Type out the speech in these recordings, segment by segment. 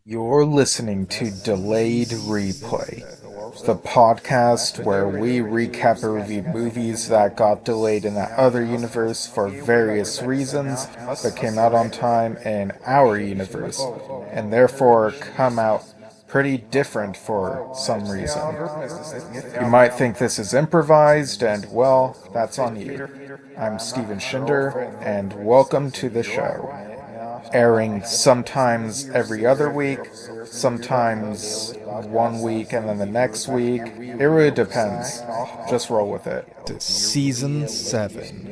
You're listening to Delayed Replay, the podcast where we recap and review movies that got delayed in that other universe for various reasons, but came out on time in our universe, and therefore come out pretty different for some reason. You might think this is improvised, and well, that's on you. I'm Steven Shinder, and welcome to the show. Airing sometimes every other week, sometimes one week and then the next week. It really depends. Just roll with it. Season 7.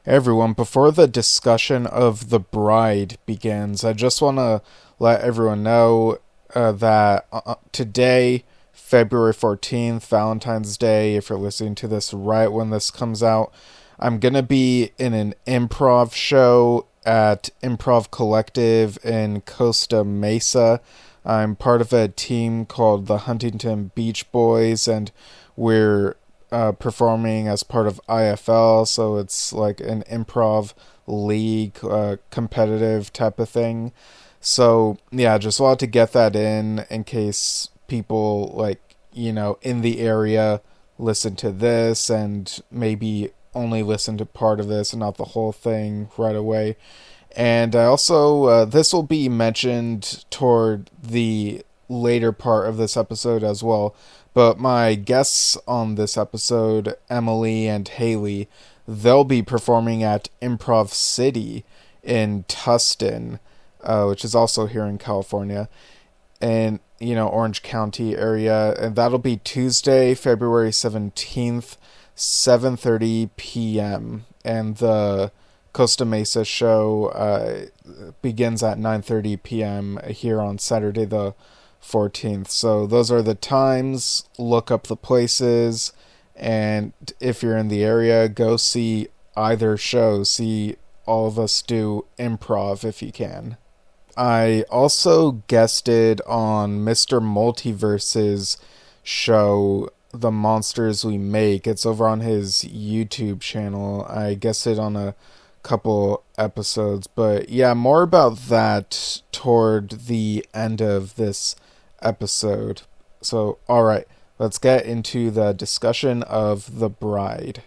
Hey everyone, before the discussion of The Bride begins, I just want to let everyone know that today, February 14th, Valentine's Day, if you're listening to this right when this comes out, I'm going to be in an improv show at Improv Collective in Costa Mesa. I'm part of a team called the Huntington Beach Boys, and we're performing as part of IFL, so it's like an improv league, competitive type of thing. So, yeah, just wanted to get that in case people, in the area listen to this and maybe only listen to part of this and not the whole thing right away. And I also, this will be mentioned toward the later part of this episode as well, but my guests on this episode, Emily and Hayley, they'll be performing at Improv City in Tustin, which is also here in California, and Orange County area, and that'll be Tuesday, February 17th, 7:30 p.m. and the Costa Mesa show begins at 9:30 p.m. here on Saturday the 14th. So those are the times. Look up the places, and if you're in the area, go see either show. See all of us do improv if you can. I also guested on Mr. Multiverse's show, The Monsters We Make. It's over on his YouTube channel. I guested on a couple episodes, but yeah, more about that toward the end of this episode. So, alright, let's get into the discussion of The Bride.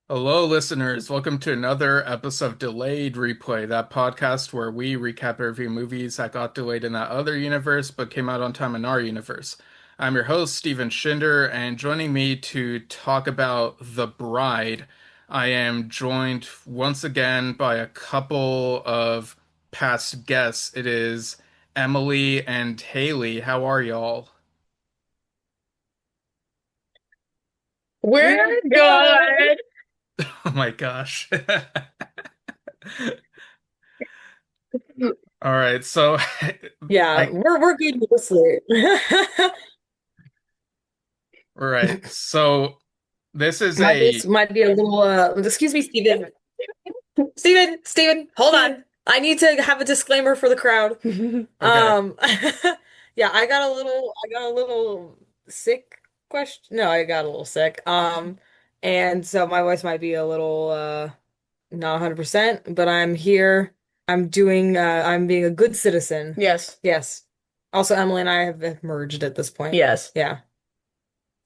Hello, listeners. Welcome to another episode of Delayed Replay, that podcast where we recap and review movies that got delayed in that other universe but came out on time in our universe. I'm your host, Steven Shinder, and joining me to talk about The Bride, I am joined once again by a couple of past guests. It is Emily and Hayley. How are y'all? We're good. Oh my gosh. All right, so Yeah, I we're good mostly. right. So this is My a voice might be a little excuse me, Steven. Steven, hold on. I need to have a disclaimer for the crowd. okay. Um yeah, I got a little sick question. No, I got a little sick. And so my voice might be a little not 100%, but I'm here. I'm being a good citizen. Yes. Yes. Also, Emily and I have merged at this point. Yes. Yeah.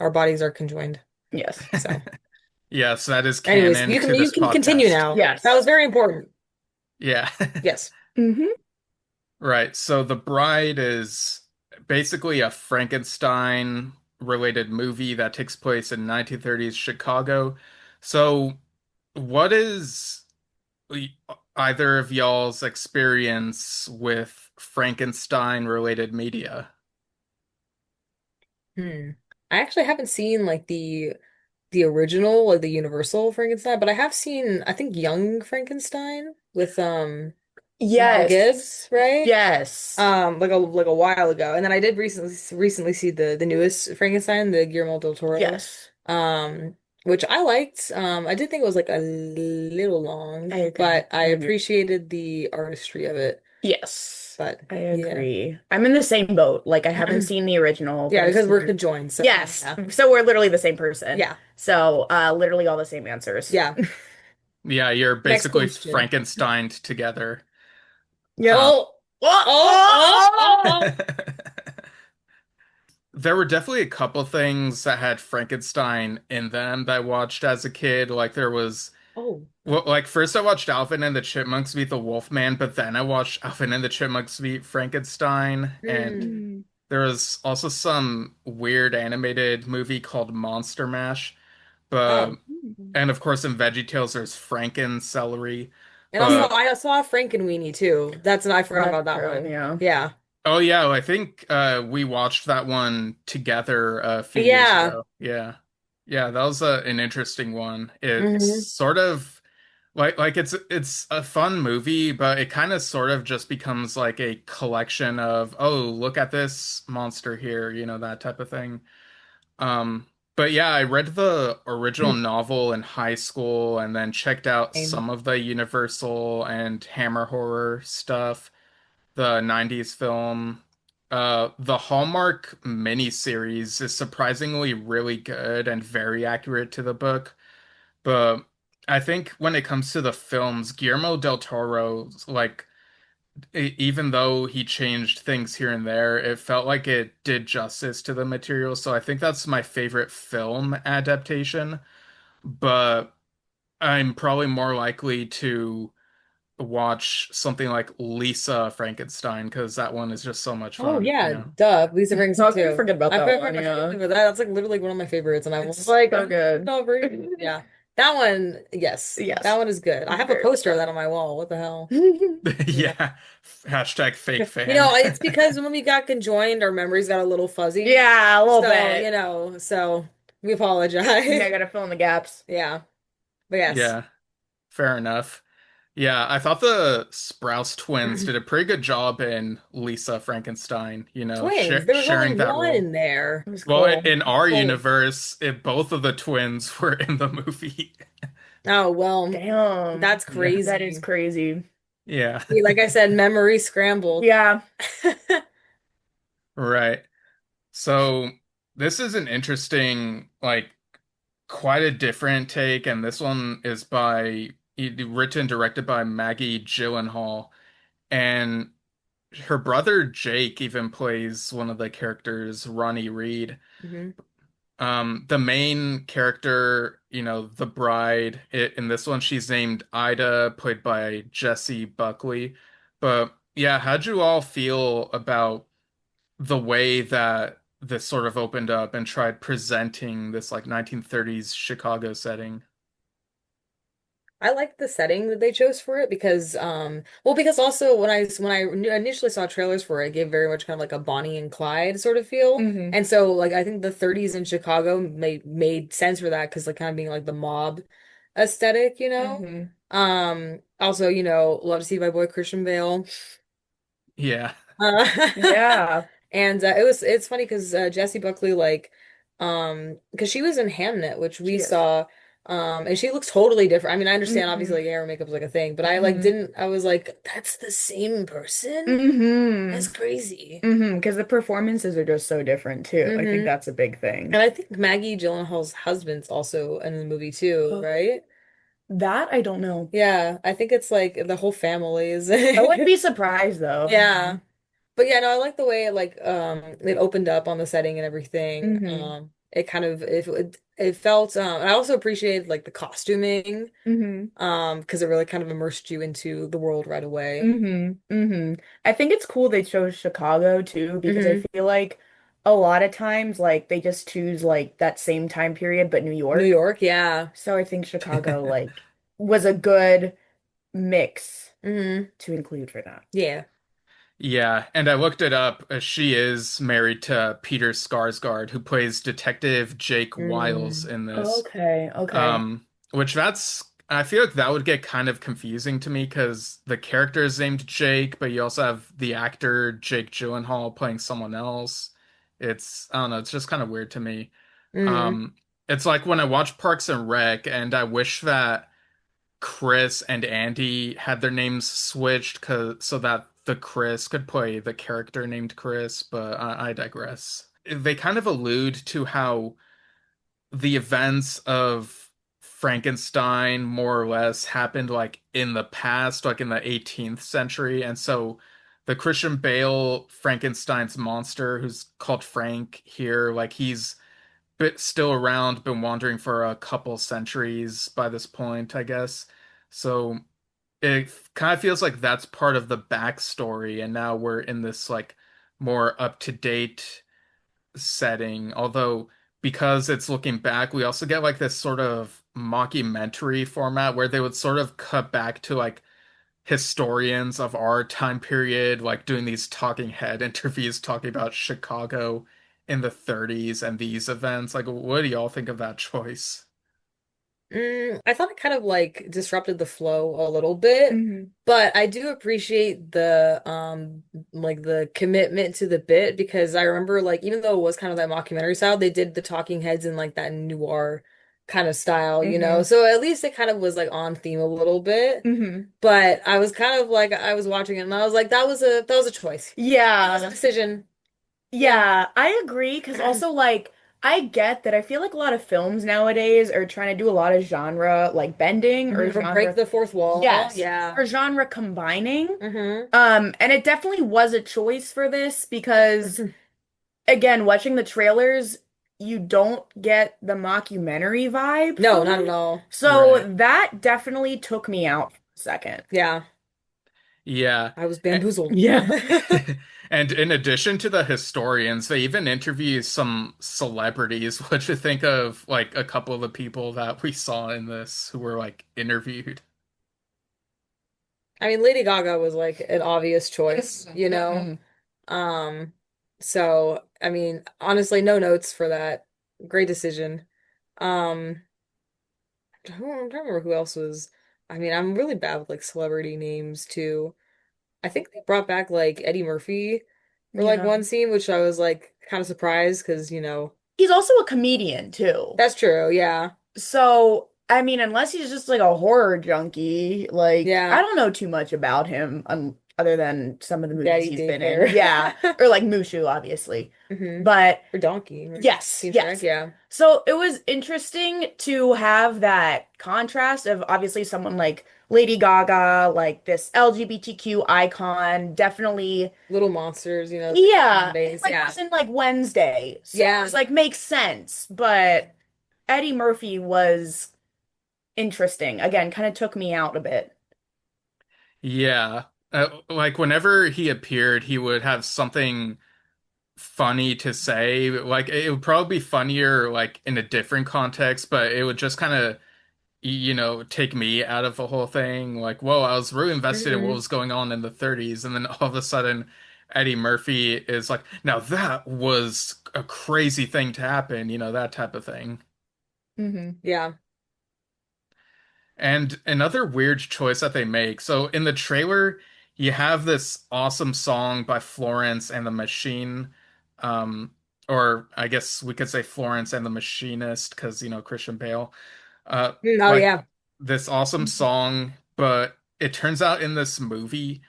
Our bodies are conjoined. Yes. So, Yes, that is anyways, canon you can to you this can continue podcast. now. Yes. That was very important. Yeah. Yes. Mm-hmm. Right. So The Bride is basically a Frankenstein related movie that takes place in 1930s Chicago. So what is either of y'all's experience with Frankenstein related media? I actually haven't seen like the original, like the Universal Frankenstein, but I have seen I think Young Frankenstein with Mel Yes. Gibbs, right? Yes. Like a while ago. And then I did recently see the newest Frankenstein, the Guillermo del Toro. Yes. Um, which I liked. I did think it was like a little long, I agree. but I I agree. appreciated the artistry of it. Yes. But I yeah. agree. I'm in the same boat. Like I haven't seen the original, Yeah, but I've because we're seen- conjoined. So Yes. yeah. So we're literally the same person. Yeah. So literally all the same answers. Yeah. Yeah, you're Next basically question. Frankensteined together. Yep. Um, Oh, oh. there were definitely a couple things that had Frankenstein in them that I watched as a kid. Like there was, Oh. well, like first I watched Alvin and the Chipmunks meet the Wolfman, but then I watched Alvin and the Chipmunks meet Frankenstein, and Hmm. Mm. there was also some weird animated movie called Monster Mash. But Oh. Mm. and of course in VeggieTales there's Franken celery. And also, But I saw Frankenweenie too. I forgot That's about that true, one. yeah. Yeah. oh yeah, I think we watched that one together a few years Yeah. ago. Yeah. Yeah, that was an interesting one. It's Hmm. sort of like it's a fun movie, but it kind of sort of just becomes like a collection of, oh, look at this monster here, that type of thing. Um, but yeah, I read the original novel in high school and then checked out Same. some of the Universal and Hammer horror stuff, the 90s film. The Hallmark miniseries is surprisingly really good and very accurate to the book. But I think when it comes to the films, Guillermo del Toro, like, even though he changed things here and there, it felt like it did justice to the material. So I think that's my favorite film adaptation. But I'm probably more likely to watch something like Lisa Frankenstein because that one is just so much Oh fun, yeah, duh. Lisa How Frankenstein can you too. forget about I that forgot one? Yeah. about that. That's like literally one of my favorites, and I was It's like, so good. no, yeah, that one. Yes, that Yes. one is good. I have a Very poster of well that on my wall. What the hell? done. Yeah. Yeah. Hashtag fake You fan. know, it's because when we got conjoined, our memories got a little fuzzy. Yeah, a little So, bit. so we Yeah, I apologize. gotta fill in the gaps. Yeah. But yes. Yeah, fair enough. Yeah, I thought the Sprouse twins did a pretty good job in Lisa Frankenstein, Twins. There was only sharing that one role. in there. It was Well, cool. in our Well, universe, both of the twins were in the movie. oh, well, Damn. that's Yeah, That is crazy. crazy. yeah, See, like I said, memory scrambled. Yeah. right. So this is an interesting, like, quite a different take, and this one is written, directed by Maggie Gyllenhaal, and her brother Jake even plays one of the characters, Ronnie Reed. Hmm. The main character, the bride, in this one, she's named Ida, played by Jessie Buckley. But yeah, how'd you all feel about the way that this sort of opened up and tried presenting this like 1930s Chicago setting? I liked the setting that they chose for it because, well, because also when I initially saw trailers for it, it gave very much kind of like a Bonnie and Clyde sort of feel, Hmm. and so like I think the 30s in Chicago made sense for that because like kind of being like the mob aesthetic, you know. Hmm. Also, love to see my boy Christian Bale. Yeah. Uh, Yeah. and it's funny because Jessie Buckley because she was in Hamnet, which we She is. saw, and she looks totally different. I mean, I understand Hmm. obviously like hair and makeup is like a thing, but I like Hmm. didn't. I was like, that's the same person. Hmm. That's crazy. Because the performances are just so different too. I think Hmm. that's a big And thing. I think Maggie Gyllenhaal's husband's also in the movie too, Oh, right? that I don't know. Yeah, I think it's like the whole family is. I wouldn't be surprised though. Yeah. But yeah, no, I like the way it opened up on the setting and everything. Hmm. It kind of it felt and I also appreciated like the costuming Hmm. because it really kind of immersed you into the world right away. I think it's cool they chose Chicago too because I Hmm. feel like a lot of times like they just choose like that same time period but New New York. York, yeah. So I think Chicago like was a good mix Hmm. to include for that. Yeah. Yeah, and I looked it up. She is married to Peter Skarsgård, who plays Detective Jake Wiles Mm. in this. Okay, okay. Which I feel like that would get kind of confusing to me because the character is named Jake, but you also have the actor Jake Gyllenhaal playing someone else. I don't know, it's just kind of weird to me. Hmm. Um, it's like when I watch Parks and Rec, and I wish that Chris and Andy had their names switched so that the Chris could play the character named Chris, but I digress. They kind of allude to how the events of Frankenstein more or less happened like in the past, like in the 18th century. And so the Christian Bale Frankenstein's monster, who's called Frank here, like he's bit still around, been wandering for a couple centuries by this point, I guess. So it kind of feels like that's part of the backstory, and now we're in this like more up-to-date setting. Although because it's looking back, we also get like this sort of mockumentary format where they would sort of cut back to like historians of our time period, like doing these talking head interviews talking about Chicago in the 30s and these events. Like, what do y'all think of that choice? I thought it kind of like disrupted the flow a little bit, Hmm. but I do appreciate the like the commitment to the bit because I remember like even though it was kind of that mockumentary style, they did the talking heads in like that noir kind of style, you know. Hmm. So at least it kind of was like on theme a little bit. Hmm. But I was kind of like I was watching it and I was like that was a choice. That was a Yeah. decision. Yeah. Yeah, I agree because also like I get that I feel like a lot of films nowadays are trying to do a lot of genre like bending or Mhm. Break genre, the fourth wall. yes, Yeah. or genre combining. Hmm. And it definitely was a choice for this because again, watching the trailers, you don't get the mockumentary vibe No, from not at it. all. So Right. that definitely took me out for a second. Yeah. Yeah. I was A- bamboozled. Yeah. And in addition to the historians, they even interview some celebrities. What you think of like a couple of the people that we saw in this who were like interviewed? I mean, Lady Gaga was like an obvious choice, you know? Mhm. Um, so I mean, honestly, no notes for that. Great decision. Um, I'm trying to remember who else was. I mean, I'm really bad with like celebrity names too. I think they brought back like Eddie Murphy for like Yeah. one scene, which I was like kind of surprised because, you know, He's also a comedian too. that's true. Yeah. So, I mean, unless he's just like a horror junkie, like I Yeah. don't know too much about him other than some of the movies Daddy he's been in. daycare. Yeah, or like Mushu, obviously. Hmm. But Or Donkey. Or yes, Team Shrek. yes. Yeah. So it was interesting to have that contrast of obviously someone like Lady Gaga, like this LGBTQ icon, definitely, Little Monsters, you know, fan yeah, it base. like Yeah. was in like Wednesday. So Yeah. it's like makes sense. But Eddie Murphy was interesting. Again, kind of took me out a bit. Yeah. Like whenever he appeared, he would have something funny to say. Like it would probably be funnier like in a different context, but it would just kind of take me out of the whole thing. Like, whoa, I was really invested in what Hmm. was going on in the 30s, and then all of a sudden, Eddie Murphy is like, now that was a crazy thing to happen, that type of thing. Hmm. Yeah. And another weird choice that they make. So in the trailer, you have this awesome song by Florence and the Machine, um, or I guess we could say Florence and the Machinist, because Christian Bale. Oh Like yeah. this awesome song, but it turns out in this movie,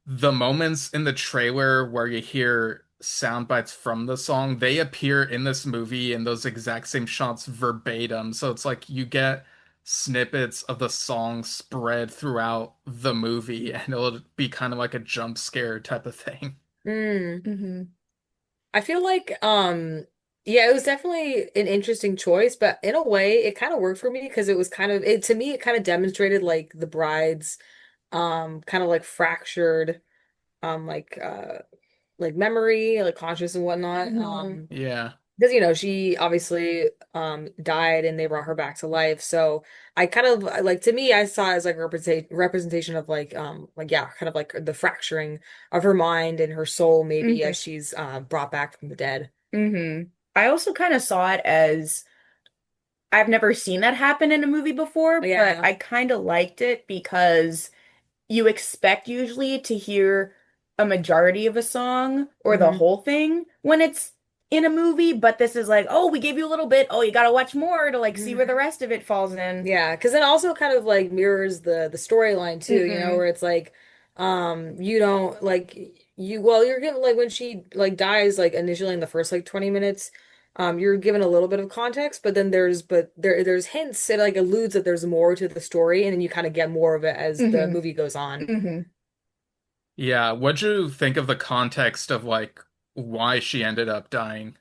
the moments in the trailer where you hear sound bites from the song, they appear in this movie in those exact same shots verbatim. So it's like you get snippets of the song spread throughout the movie, and it'll be kind of like a jump scare type of thing. Mm. Hmm. I feel like yeah, it was definitely an interesting choice, but in a way it kind of worked for me because it was kind of it to me it kind of demonstrated like the bride's kind of like fractured um like uh like memory, like conscious and whatnot. Hmm. Yeah. Because you know she obviously died and they brought her back to life. So I kind of like to me I saw it as like a representation of like yeah, kind of like the fracturing of her mind and her soul maybe Hmm. as she's brought back from the dead. Hmm. I also kind of saw it as I've never seen that happen in a movie before, but Yeah. I kind of liked it because you expect usually to hear a majority of a song or the Hmm. whole thing when it's in a movie, but this is like, oh, we gave you a little bit. Oh, you gotta watch more to like see where the rest of it falls in. Yeah, because it also kind of like mirrors the storyline too, you know, Hmm. where it's like you don't like you well you're getting like when she like dies like initially in the first like 20 minutes you're given a little bit of context, but then there's hints. It like alludes that there's more to the story, and then you kind of get more of it as the Hmm. movie goes on. Hmm. Yeah, what'd you think of the context of like why she ended up dying?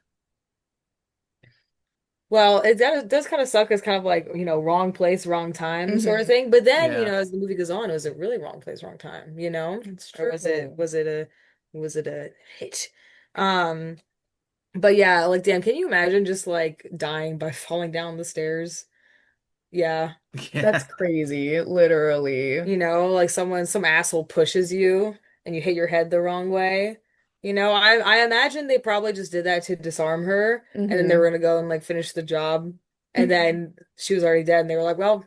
Well, it does kind of suck as kind of like, wrong place, wrong time sort of Hmm. thing. But then, Yeah. as the movie goes on, was it really wrong place, wrong time, It's Or true. was it a hit? Um, but yeah, like damn, can you imagine just like dying by falling down the stairs? Yeah. That's Yeah. crazy, literally. Like some asshole pushes you and you hit your head the wrong way. I imagine they probably just did that to disarm her, and then they were Hmm. gonna go and like finish the job, and then she was already dead, and they were like, "Well,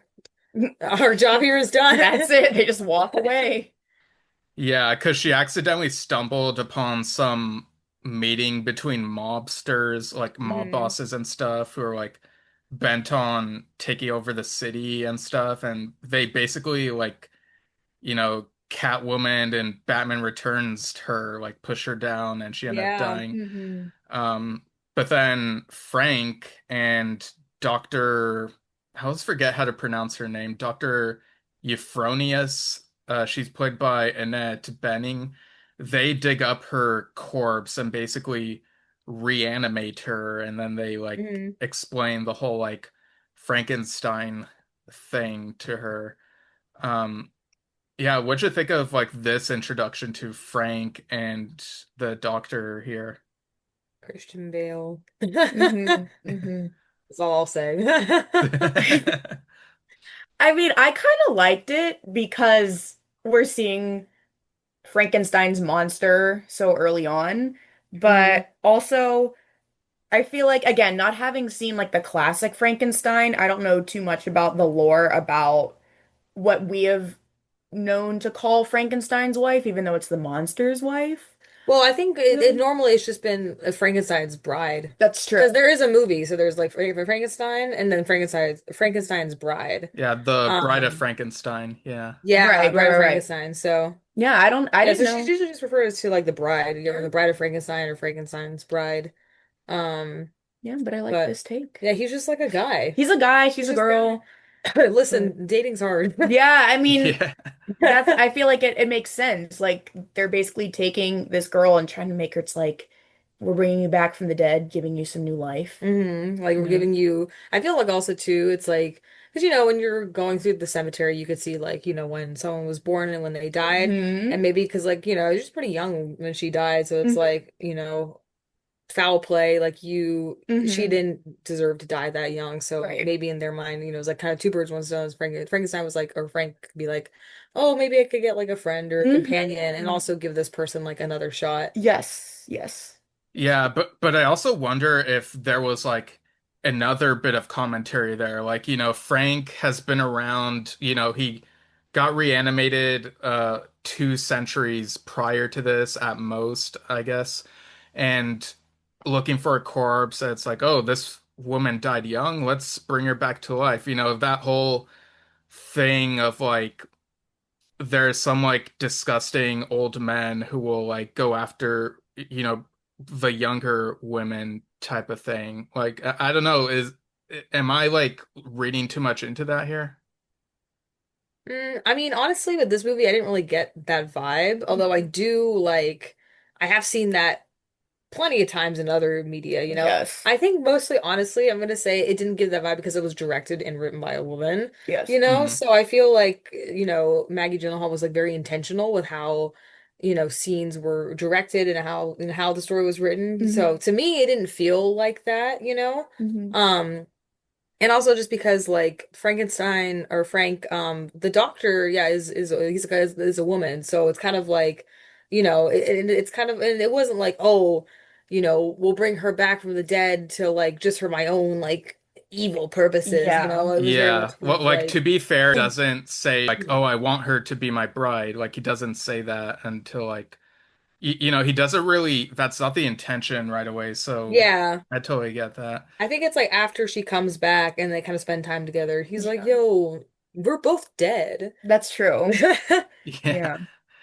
our job here is That's done." it. They just walk away. Yeah, because she accidentally stumbled upon some meeting between mobsters, like mob Hmm. bosses and stuff, who are like bent on taking over the city and stuff. And they basically like, Catwoman and Batman Returns her, like push her down and she ended up Yeah. dying. Hmm. Um, but then Frank and Dr. I always forget how to pronounce her name. Dr. Euphronius, she's played by Annette Bening. They dig up her corpse and basically reanimate her, and then they like Hmm. explain the whole like Frankenstein thing to her. Um, yeah, what'd you think of like this introduction to Frank and the doctor here? Christian Bale. Hmm. That's Hmm. all I'll say. I mean, I kind of liked it because we're seeing Frankenstein's monster so early on, Hmm. but also I feel like, again, not having seen like the classic Frankenstein, I don't know too much about the lore about what we have known to call Frankenstein's wife, even though it's the monster's wife. Well, I think it Really? normally it's just been Frankenstein's bride. That's true. Because there is a movie, so there's like Frankenstein and then Frankenstein's bride. Yeah, the Bride of Um, Frankenstein. Yeah. yeah, Right, right, Bride of right, right. Frankenstein. So Yeah, I yeah, didn't so she's know. usually just referred to like the bride, the Bride of Frankenstein or Frankenstein's bride. Um, Yeah, but I like but this take. yeah, he's just like a guy. He's a guy, she's He's a just girl, but listen, dating's hard. yeah, I mean, Yeah. that's I feel like it makes sense. Like they're basically taking this girl and trying to make her it's like we're bringing you back from the dead, giving you some new life. Like You we're know? giving you, I feel like also too, it's like, because when you're going through the cemetery, you could see like, when someone was born and when they died. Hmm. And maybe because like, you're just pretty young when she died. So it's Hmm. like, foul play, like she Hmm. didn't deserve to die that young. So Right. maybe in their mind, it's like kind of two birds, one stone. Frankenstein was like, or Frank could be like, oh, maybe I could get like a friend or a companion and Hmm. also give this person like another shot. Yes, yes. Yeah, but I also wonder if there was like another bit of commentary there. Like, Frank has been around, he got reanimated 2 centuries prior to this at most, I guess. And looking for a corpse, it's like, oh, this woman died young, let's bring her back to life. That whole thing of like there's some like disgusting old men who will like go after the younger women type of thing. Like I don't know, am I like reading too much into that here? I mean, honestly, with this movie, I didn't really get that vibe, although I do like, I have seen that plenty of times in other media. Yes. I think mostly, honestly, I'm gonna say it didn't give that vibe because it was directed and written by a woman, Yes. Hmm. So I feel like, Maggie Gyllenhaal was like very intentional with how, scenes were directed and how the story was written. So Hmm. to me, it didn't feel like that. Hmm. Um, and also just because like Frankenstein or Frank, the doctor, yeah, is a woman, so it's kind of like, it's kind of, and it wasn't like, oh, we'll bring her back from the dead to like just for my own like evil purposes. Yeah. It was very much Yeah. kind Well, of like to like, be fair, doesn't say like, "Oh, I want her to be my bride." Like he doesn't say that until like he doesn't really that's not the intention right away, so yeah, I totally get that. I think it's like after she comes back and they kind of spend time together, he's like, Yeah. yo, we're both dead. That's true. Yeah. Yeah.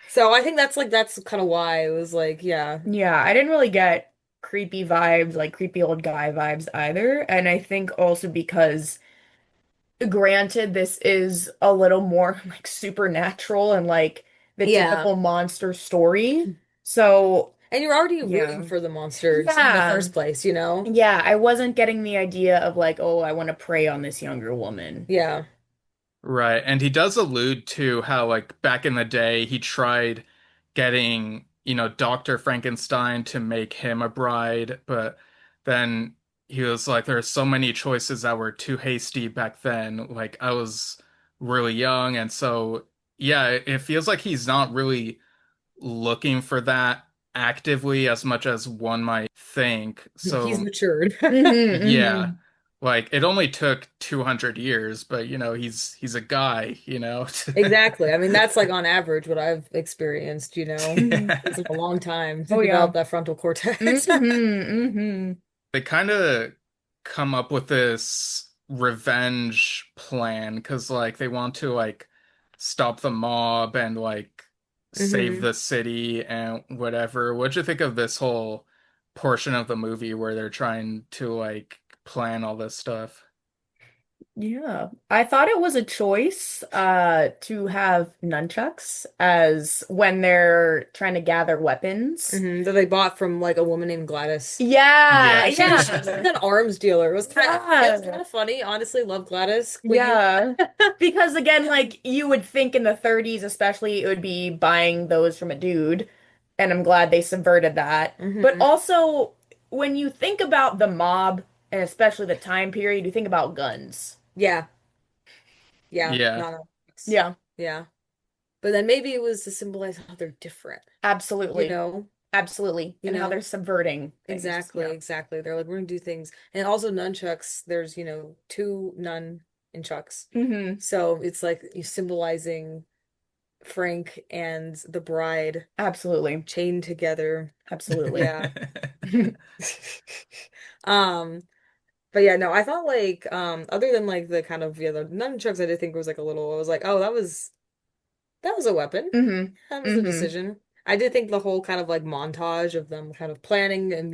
So I think that's kind of why it was like, yeah. Yeah, I didn't really get creepy vibes, like creepy old guy vibes either. And I think also because granted this is a little more like supernatural and like the Yeah. typical monster story. So, And you're already rooting yeah. for the monsters in the Yeah. first place, you know? Yeah, I wasn't getting the idea of like, oh, I want to prey on this younger woman. Yeah. Right. And he does allude to how, like, back in the day, he tried getting, Dr. Frankenstein to make him a bride, but then he was like, there are so many choices that were too hasty back then. Like, I was really young. And so, yeah, it feels like he's not really looking for that actively as much as one might think. He's So, matured. yeah. Hmm. Like it only took 200 years, but he's a guy, you know. Exactly. I mean, that's like on average what I've experienced, you know. Hmm. It's like a long time to Oh yeah. develop that frontal cortex. Hmm. They kind of come up with this revenge plan because like they want to like stop the mob and like save hmm the city and whatever. What'd you think of this whole portion of the movie where they're trying to like plan all this stuff? Yeah, I thought it was a choice to have nunchucks as when they're trying to gather weapons. That they bought from like a woman named Gladys. Yeah, Yeah. She was like yeah. an arms dealer. It was kind Yeah. of funny. Honestly, love Gladys. Queen. Yeah. Because again, like you would think in the 30s especially it would be buying those from a dude, and I'm glad they subverted that. But hmm also when you think about the mob and especially the time period, you think about guns. Yeah. Yeah. Yeah. No, no. Yeah, Yeah. But then maybe it was to symbolize how they're different, you absolutely. know? Absolutely. You And how know? they're subverting things. Exactly, Yeah. exactly. They're like, we're gonna do things. And also nunchucks, there's, two nun in chucks. Hmm. So it's like you symbolizing Frank and the bride Absolutely. chained together. Absolutely. Yeah. Um, but yeah, no, I thought like other than like the kind of the nunchucks I did think was like a little I was like, oh, that was a weapon. Hmm. That was a Hmm. decision. I did think the whole kind of like montage of them kind of planning and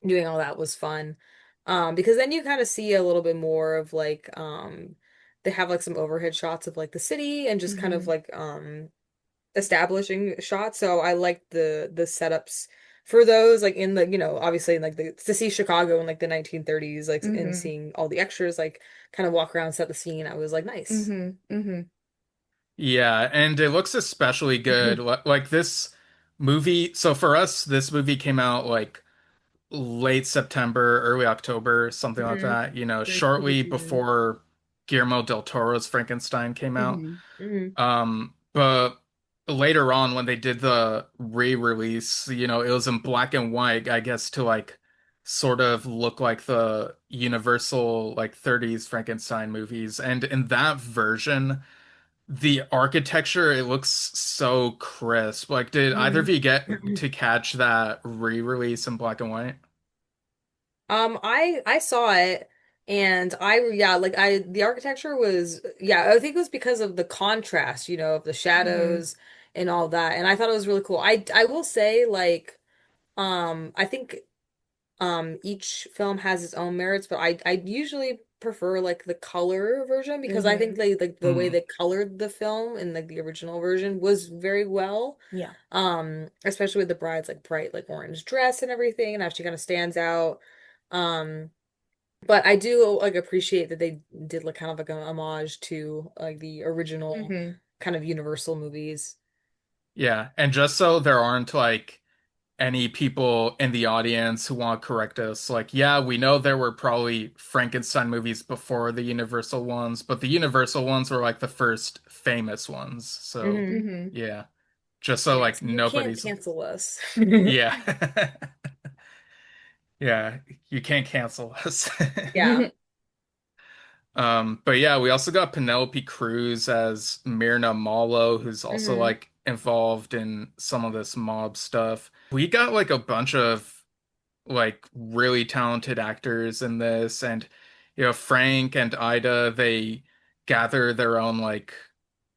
doing all that was fun. Because then you kind of see a little bit more of like they have like some overhead shots of like the city and just kind of Hmm. like establishing shots. So I like the setups for those like in the obviously in like the to see Chicago in like the 1930s like and Hmm. seeing all the extras like kind of walk around set the scene. I was like nice. Hmm. Hmm. Yeah, and it looks especially good. Like this movie, so for us, this movie came out like late September, early October, something like hmm that, Very spooky shortly season. before Guillermo del Toro's Frankenstein came out. Hmm. hmm But later on when they did the re-release, it was in black and white, I guess to like sort of look like the Universal like 30s Frankenstein movies. And in that version, the architecture, it looks so crisp. Like, did either of hmm you get to catch that re-release in black and white? I saw it and I yeah, like the architecture was yeah, I think it was because of the contrast, of the Hmm. shadows and all that. And I thought it was really cool. I will say like I think each film has its own merits, but I usually prefer like the color version because I think Hmm. they like the way Hmm. they colored the film in like the original version was very well. Yeah. Especially with the bride's like bright like orange dress and everything and how she kind of stands out. Um, but I do like appreciate that they did like kind of like an homage to like the original Hmm. kind of Universal movies. Yeah, and just so there aren't like any people in the audience who want to correct us, like, yeah, we know there were probably Frankenstein movies before the Universal ones, but the Universal ones were like the first famous ones. So, hmm Hmm. yeah, just so Yeah, like so you can't nobody's, cancel us. yeah, yeah, you can't cancel us. Yeah. But yeah, we also got Penelope Cruz as Myrna Malo, who's also hmm like involved in some of this mob stuff. We got like a bunch of like really talented actors in this, and Frank and Ida, they gather their own like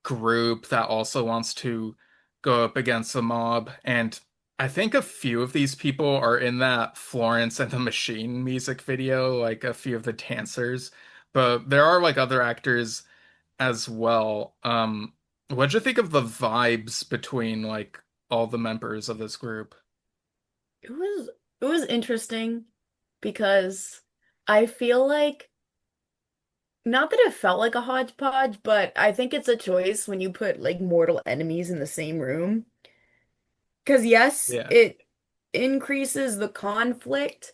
group that also wants to go up against the mob. And I think a few of these people are in that Florence and the Machine music video, like a few of the dancers, but there are like other actors as well. What'd you think of the vibes between like all the members of this group? It was it was interesting because I feel like not that it felt like a hodgepodge, but I think it's a choice when you put like mortal enemies in the same room. Because yes, Yeah. it increases the conflict,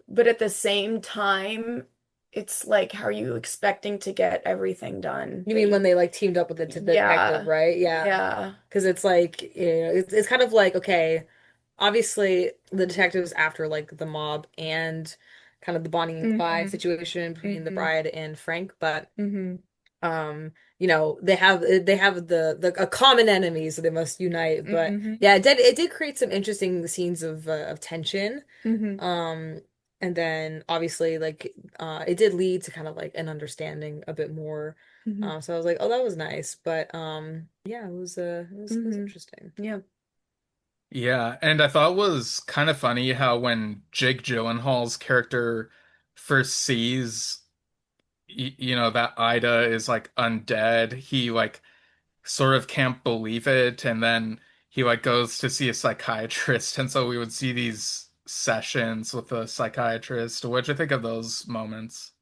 but at the same time, it's like, how are you expecting to get everything done You that mean when you, they like teamed up with the detective, yeah, right? Yeah. yeah. Because it's like, it's kind of like, okay, obviously the detective's after like the mob and kind of the Bonnie and Clyde Hmm. situation between the Hmm. bride and Frank, but Hmm. they have the a common enemy, so they must unite. But Hmm. yeah, it did create some interesting scenes of tension. Hmm. Um, and then obviously like it did lead to kind of like an understanding a bit more. Hmm. So I was like, oh, that was nice. But yeah, it was Hmm. interesting. Yeah. Yeah, and I thought it was kind of funny how when Jake Gyllenhaal's character first sees that Ida is like undead, he like sort of can't believe it, and then he like goes to see a psychiatrist, and so we would see these sessions with a psychiatrist. What'd you think of those moments?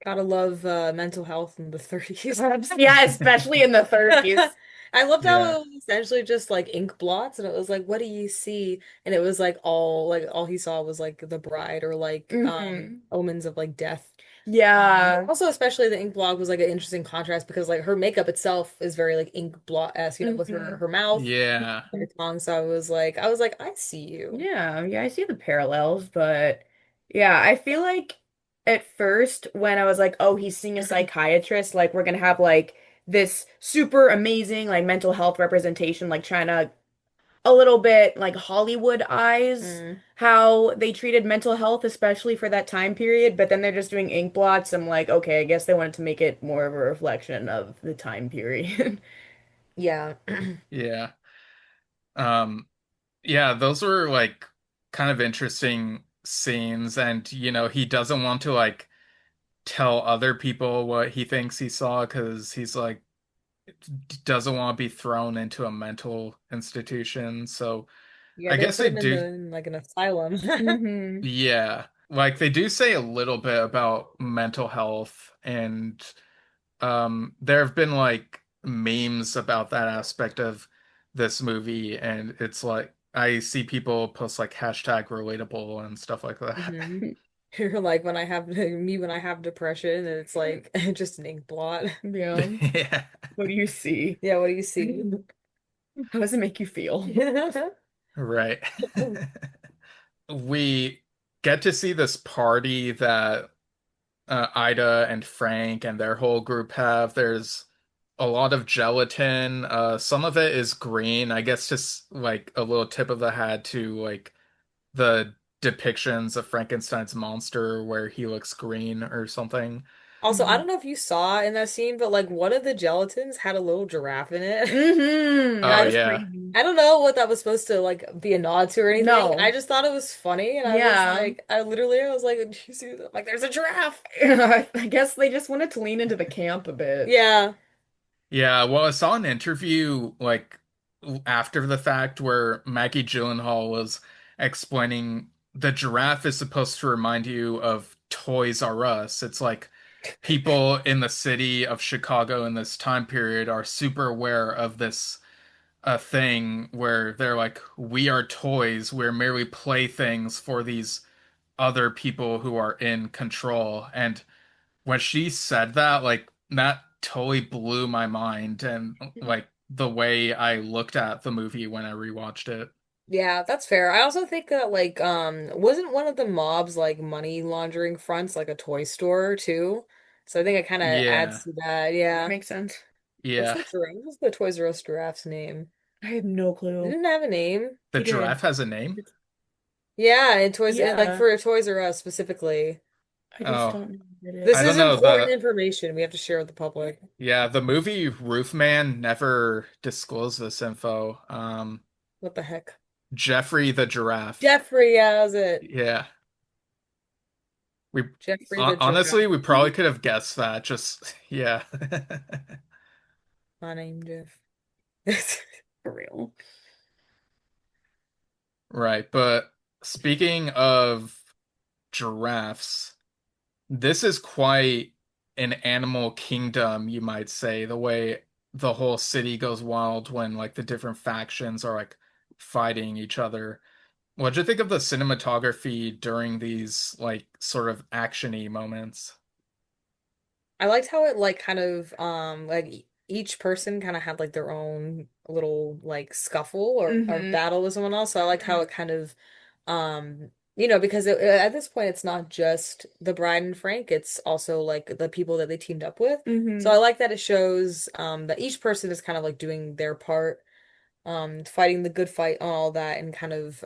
Gotta love mental health in the 30s. Yeah, especially in the 30s. I loved how Yeah. it was essentially just like ink blots, and it was like, what do you see? And it was like all he saw was like the bride or like Hmm. omens of like death. Yeah. Also, especially the ink blot was like an interesting contrast because like her makeup itself is very like ink blot-esque, with her Hmm. her mouth Yeah. and her tongue. So I was like, I see you. Yeah, yeah, I see the parallels, but yeah, I feel like at first when I was like, oh, he's seeing a psychiatrist, like we're gonna have like this super amazing like mental health representation, like trying to a little bit like Hollywood eyes Mm. how they treated mental health, especially for that time period, but then they're just doing ink blots. I'm like, okay, I guess they wanted to make it more of a reflection of the time period. Yeah. Yeah. Um, yeah, those were like kind of interesting scenes, and he doesn't want to like tell other people what he thinks he saw because he's like doesn't want to be thrown into a mental institution. So Yeah, I they guess put they him in do, like an asylum. Hmm. yeah. Like they do say a little bit about mental health, and there have been like memes about that aspect of this movie, and it's like I see people post like hashtag relatable and stuff like that. hmm You're like when I have depression and it's like just an ink blot. Yeah. Yeah, What do you see? Yeah, what do you see? How does it make you feel? right. We get to see this party that Ida and Frank and their whole group have. There's a lot of gelatin. Some of it is green. I guess just like a little tip of the hat to like the depictions of Frankenstein's monster where he looks green or something. Also, I Hmm. don't know if you saw in that scene, but like one of the gelatins had a little giraffe in it. And That Oh was yeah. crazy. I don't know what that was supposed to like be a nod to or anything. I No. just thought it was funny and Yeah. I was like, did you see that? Like there's a giraffe. I guess they just wanted to lean into the camp a bit. Yeah. Yeah, well, I saw an interview like after the fact where Maggie Gyllenhaal was explaining the giraffe is supposed to remind you of Toys R Us. It's like people in the city of Chicago in this time period are super aware of this thing where they're like, we are toys, we're merely playthings for these other people who are in control. And when she said that, like that totally blew my mind and like the way I looked at the movie when I rewatched it. Yeah, that's fair. I also think that like wasn't one of the mob's like money laundering fronts like a toy store too? So I think it kind of Yeah. adds to that. Yeah. Makes sense. Yeah. What's the Toys R Us giraffe's name? I have no It clue. didn't have a name. The He did. giraffe has a name? Yeah, and Toys and like Yeah. for Toys R Us specifically. I just Oh, don't know what it This I is. don't is know. important The information we have to share with the public. Yeah, the movie Roofman never disclosed this info. What the heck? Jeffrey the giraffe. Jeffrey, yeah, that was it. Yeah. We Jeffrey the honestly, giraffe. we probably could have guessed that. Just yeah. My name Jeff. For real. Right, but speaking of giraffes, this is quite an animal kingdom, you might say, the way the whole city goes wild when like the different factions are like fighting each other. What'd you think of the cinematography during these like sort of actiony moments? I liked how it like kind of like each person kind of had like their own little like scuffle or Hmm. battle with someone else. So I liked how it kind of because at this point it's not just the bride and Frank, it's also like the people that they teamed up with. So Hmm. I like that it shows that each person is kind of like doing their part, fighting the good fight and all that, and kind of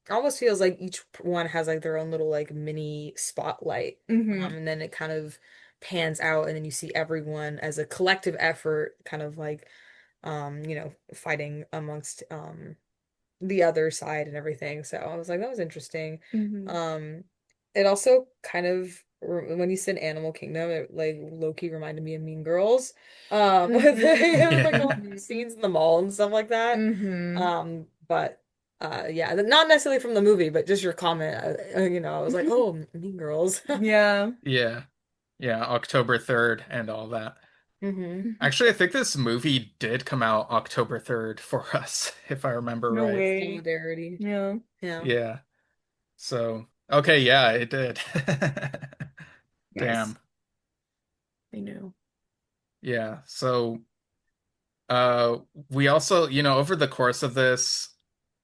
almost feels like each one has like their own little like mini spotlight. Hmm. And then it kind of pans out and then you see everyone as a collective effort kind of like fighting amongst the other side and everything. So I was like, that was interesting. Hmm. Um, it also kind of when you said Animal Kingdom, it like low-key reminded me of Mean Girls. With like all the Hmm. scenes in the mall and stuff like that. Hmm. But yeah, not necessarily from the movie, but just your comment. I was like, oh, Mean Girls. Yeah. Yeah. Yeah, October 3rd and all that. hmm Actually, I think this movie did come out October 3rd for us, if I remember No right. way. Solidarity. Yeah. Yeah. Yeah. So, okay, yeah, it did. Nice. Damn. I know. Yeah. So, we also, over the course of this,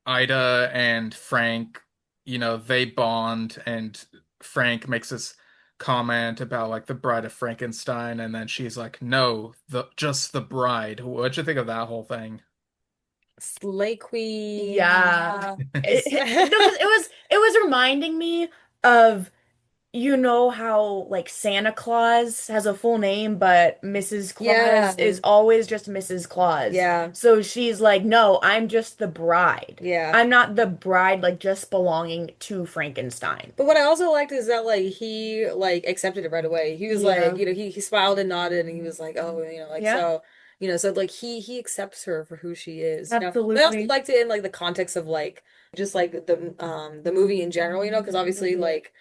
Ida and Frank, they bond, and Frank makes this comment about like the Bride of Frankenstein, and then she's like, "No, just the bride." What'd you think of that whole thing? Slay Queen. Yeah. Yes. No, 'cause it was reminding me of how like Santa Claus has a full name, but Mrs. Yeah. Claus is always just Mrs. Claus. Yeah. So she's like, no, I'm just the bride. Yeah. I'm not the bride like just belonging to Frankenstein. But what I also liked is that like he like accepted it right away. He was like, Yeah. he smiled and nodded and he was like, oh, like Yeah, so, so like he accepts her for who she is. But I also absolutely. liked it in like the context of like just like the movie in general, because obviously like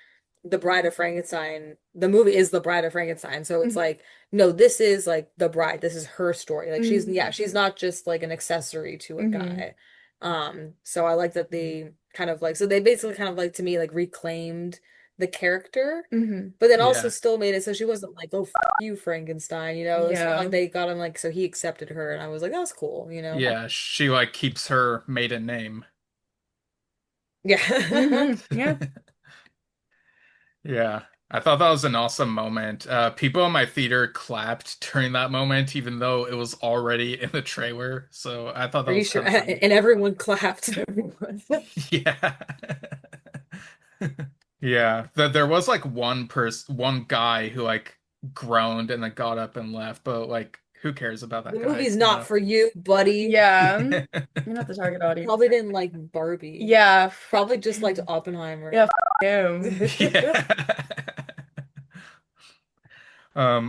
the Bride of Frankenstein, the movie is the Bride of Frankenstein. So it's Mhm. like, no, this is like the bride. This is her story. Like Mhm. she's not just like an accessory to a Mhm. guy. So I like that they kind of like, so they basically kind of like to me like reclaimed the character, Mhm. but then also Yeah. still made it so she wasn't like, oh, you, Frankenstein, It's not like Yeah. they got him like, so he accepted her, and I was like, that's cool. Yeah, she like keeps her maiden name. Yeah. Mhm. Yeah. Yeah. I thought that was an awesome moment. People in my theater clapped during that moment, even though it was already in the trailer. So I thought Are that you was sure? kind of funny. And everyone clapped. Everyone. Yeah. Yeah. There was like one guy who like groaned and then got up and left, but like who cares about that The guy, movie's not for you, buddy. Yeah. You're not the target audience. Probably didn't like Barbie. Yeah. Probably Fuck just liked him. Oppenheimer. Yeah. Him. Yeah.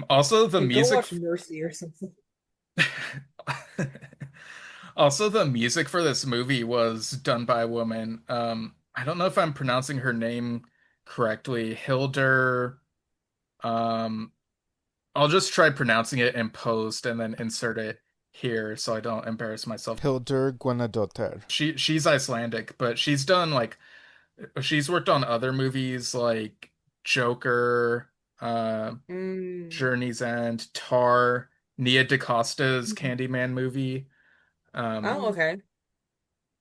Also the Hey, go music watch Mercy or something. Also, the music for this movie was done by a woman. I don't know if I'm pronouncing her name correctly. Hildur. Um, I'll just try pronouncing it in post and then insert it here so I don't embarrass myself. Hildur Guðnadóttir. She's Icelandic, but she's worked on other movies like Joker, Mm. Journey's End, Tar, Nia DaCosta's Candyman movie. Oh, Um, okay.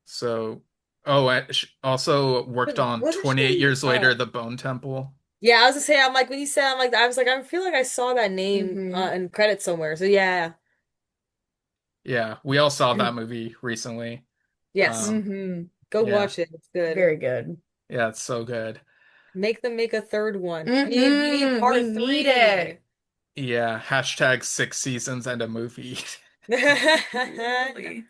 So, oh, and also worked But on wasn't 28 she? years later, The Bone Temple. Yeah, I was gonna say. I'm like when you said. I'm like. I was like. I feel like I saw that name Hmm. in credits somewhere. So yeah. Yeah, we all saw that movie recently. Yes. Um, Hmm. Go yeah, watch it. It's good. Very good. yeah, it's so good. Make them make a third one. We need We part need three. it. Yeah, hashtag 6 seasons and a movie. Literally.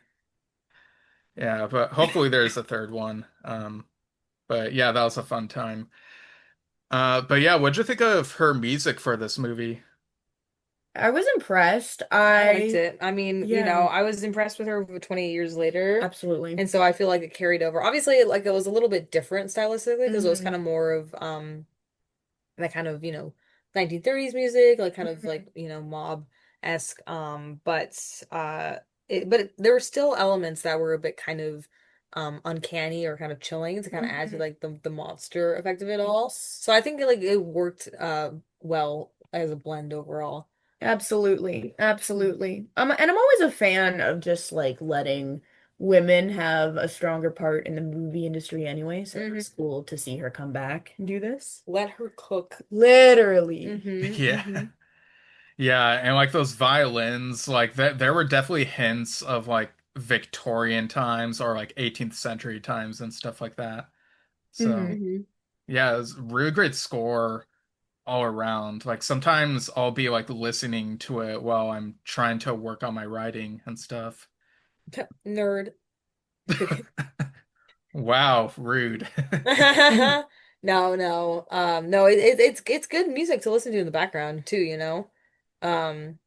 Yeah, but hopefully there's a third one. But yeah, that was a fun time. But yeah, what'd you think of her music for this movie? I was impressed. I liked I it. I mean, Yeah, I was impressed with her 28 years later. absolutely. And so I feel like it carried over. Obviously, like it was a little bit different stylistically because it was Hmm. kind of more of that kind of, 1930s music, like kind of Hmm. like, mob-esque. There were still elements that were a bit kind of uncanny or kind of chilling to kind of add to Hmm. like the monster effect of it all. So I think like it worked well as a blend overall. Absolutely. Absolutely. And I'm always a fan of just like letting women have a stronger part in the movie industry anyway, so it Hmm. was cool to see her come back and do this. Let her cook. Literally. Yeah. Hmm. Yeah, and like those violins, like that there were definitely hints of like Victorian times or like 18th century times and stuff like that. So, Hmm. Hmm. yeah, it was a really great score all around. Like sometimes I'll be like listening to it while I'm trying to work on my writing and stuff. Nerd. Wow, rude. No, no. No, it's good music to listen to in the background too, you know? Um,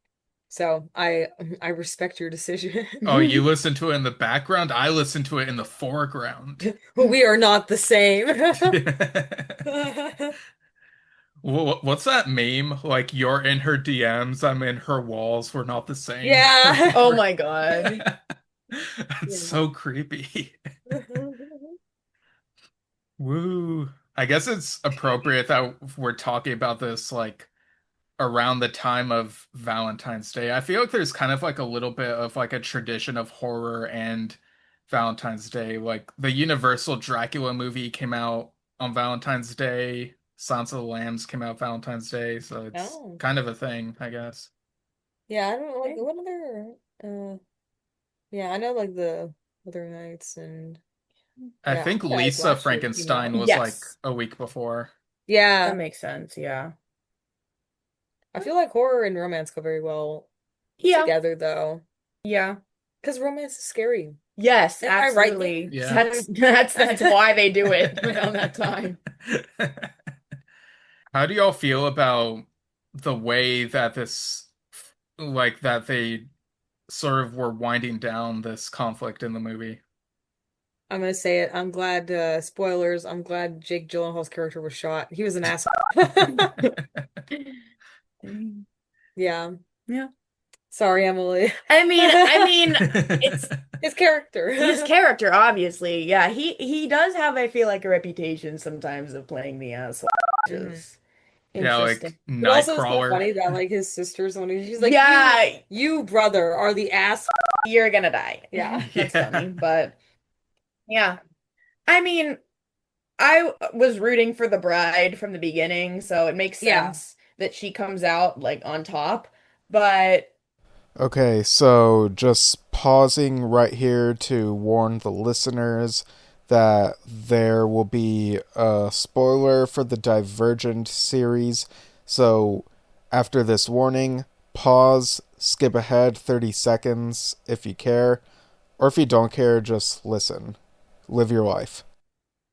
so I respect your decision. Oh, you listen to it in the background? I listen to it in the foreground. We are not the same. What's that meme? Like, you're in her DMs, I'm in her walls, we're not the same, or Yeah. Oh whatever. my God. That's Yeah. so creepy. Woo. I guess it's appropriate that we're talking about this, like, around the time of Valentine's Day. I feel like there's kind of like a little bit of like a tradition of horror and Valentine's Day. Like the Universal Dracula movie came out on Valentine's Day. Silence of the Lambs came out Valentine's Day, so it's Oh. kind of a thing, I guess. Yeah, I don't know, like Okay. what other yeah, I know like the other nights and I yeah, I think think I Lisa last year came Frankenstein out. was like Yes, a week before. that Yeah. makes sense. Yeah. I feel like horror and romance go very well Yeah. together though. Yeah. Because romance is scary. Yes, Am I right, Dan? absolutely. Yeah. That's why they do it around that time. How do y'all feel about the way that like, that they sort of were winding down this conflict in the movie? I'm gonna say it. I'm glad, spoilers, I'm glad Jake Gyllenhaal's character was shot. He was an asshole. Yeah. Yeah. Sorry, Emily. I mean, it's His his character. character, obviously. Yeah, he does have, I feel like, a reputation sometimes of playing the asshole, which Hmm. is Yeah, like interesting. But also it's so Nightcrawler. funny that like his sister's when she's like, Yeah, you brother are the ass. you're gonna die. Yeah. That's funny, Yeah. but yeah. I mean, I was rooting for the bride from the beginning, so it makes Yeah. sense that she comes out like on top. But Okay, so just pausing right here to warn the listeners that there will be a spoiler for the Divergent series. So after this warning, pause, skip ahead 30 seconds if you care, or if you don't care, just listen. Live your life.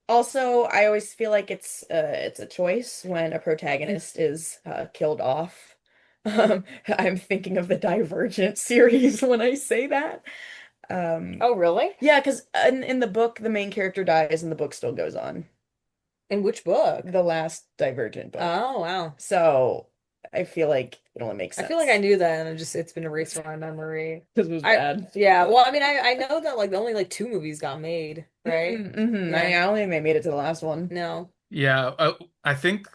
also, I always feel like it's a choice when a protagonist is killed off. I'm thinking of the Divergent series when I say that. Um, Oh, really? yeah, because in the book, the main character dies and the book still goes on. In which book? The last Divergent book. Oh, wow. So I feel like it only makes I feel like I sense. knew that and it's been erased from my memory. Because it was I bad. Yeah, well, I mean I know that like only like two movies got made, right? Mm-hmm. Yeah. I don't think they made it to the last one. No. Yeah, I think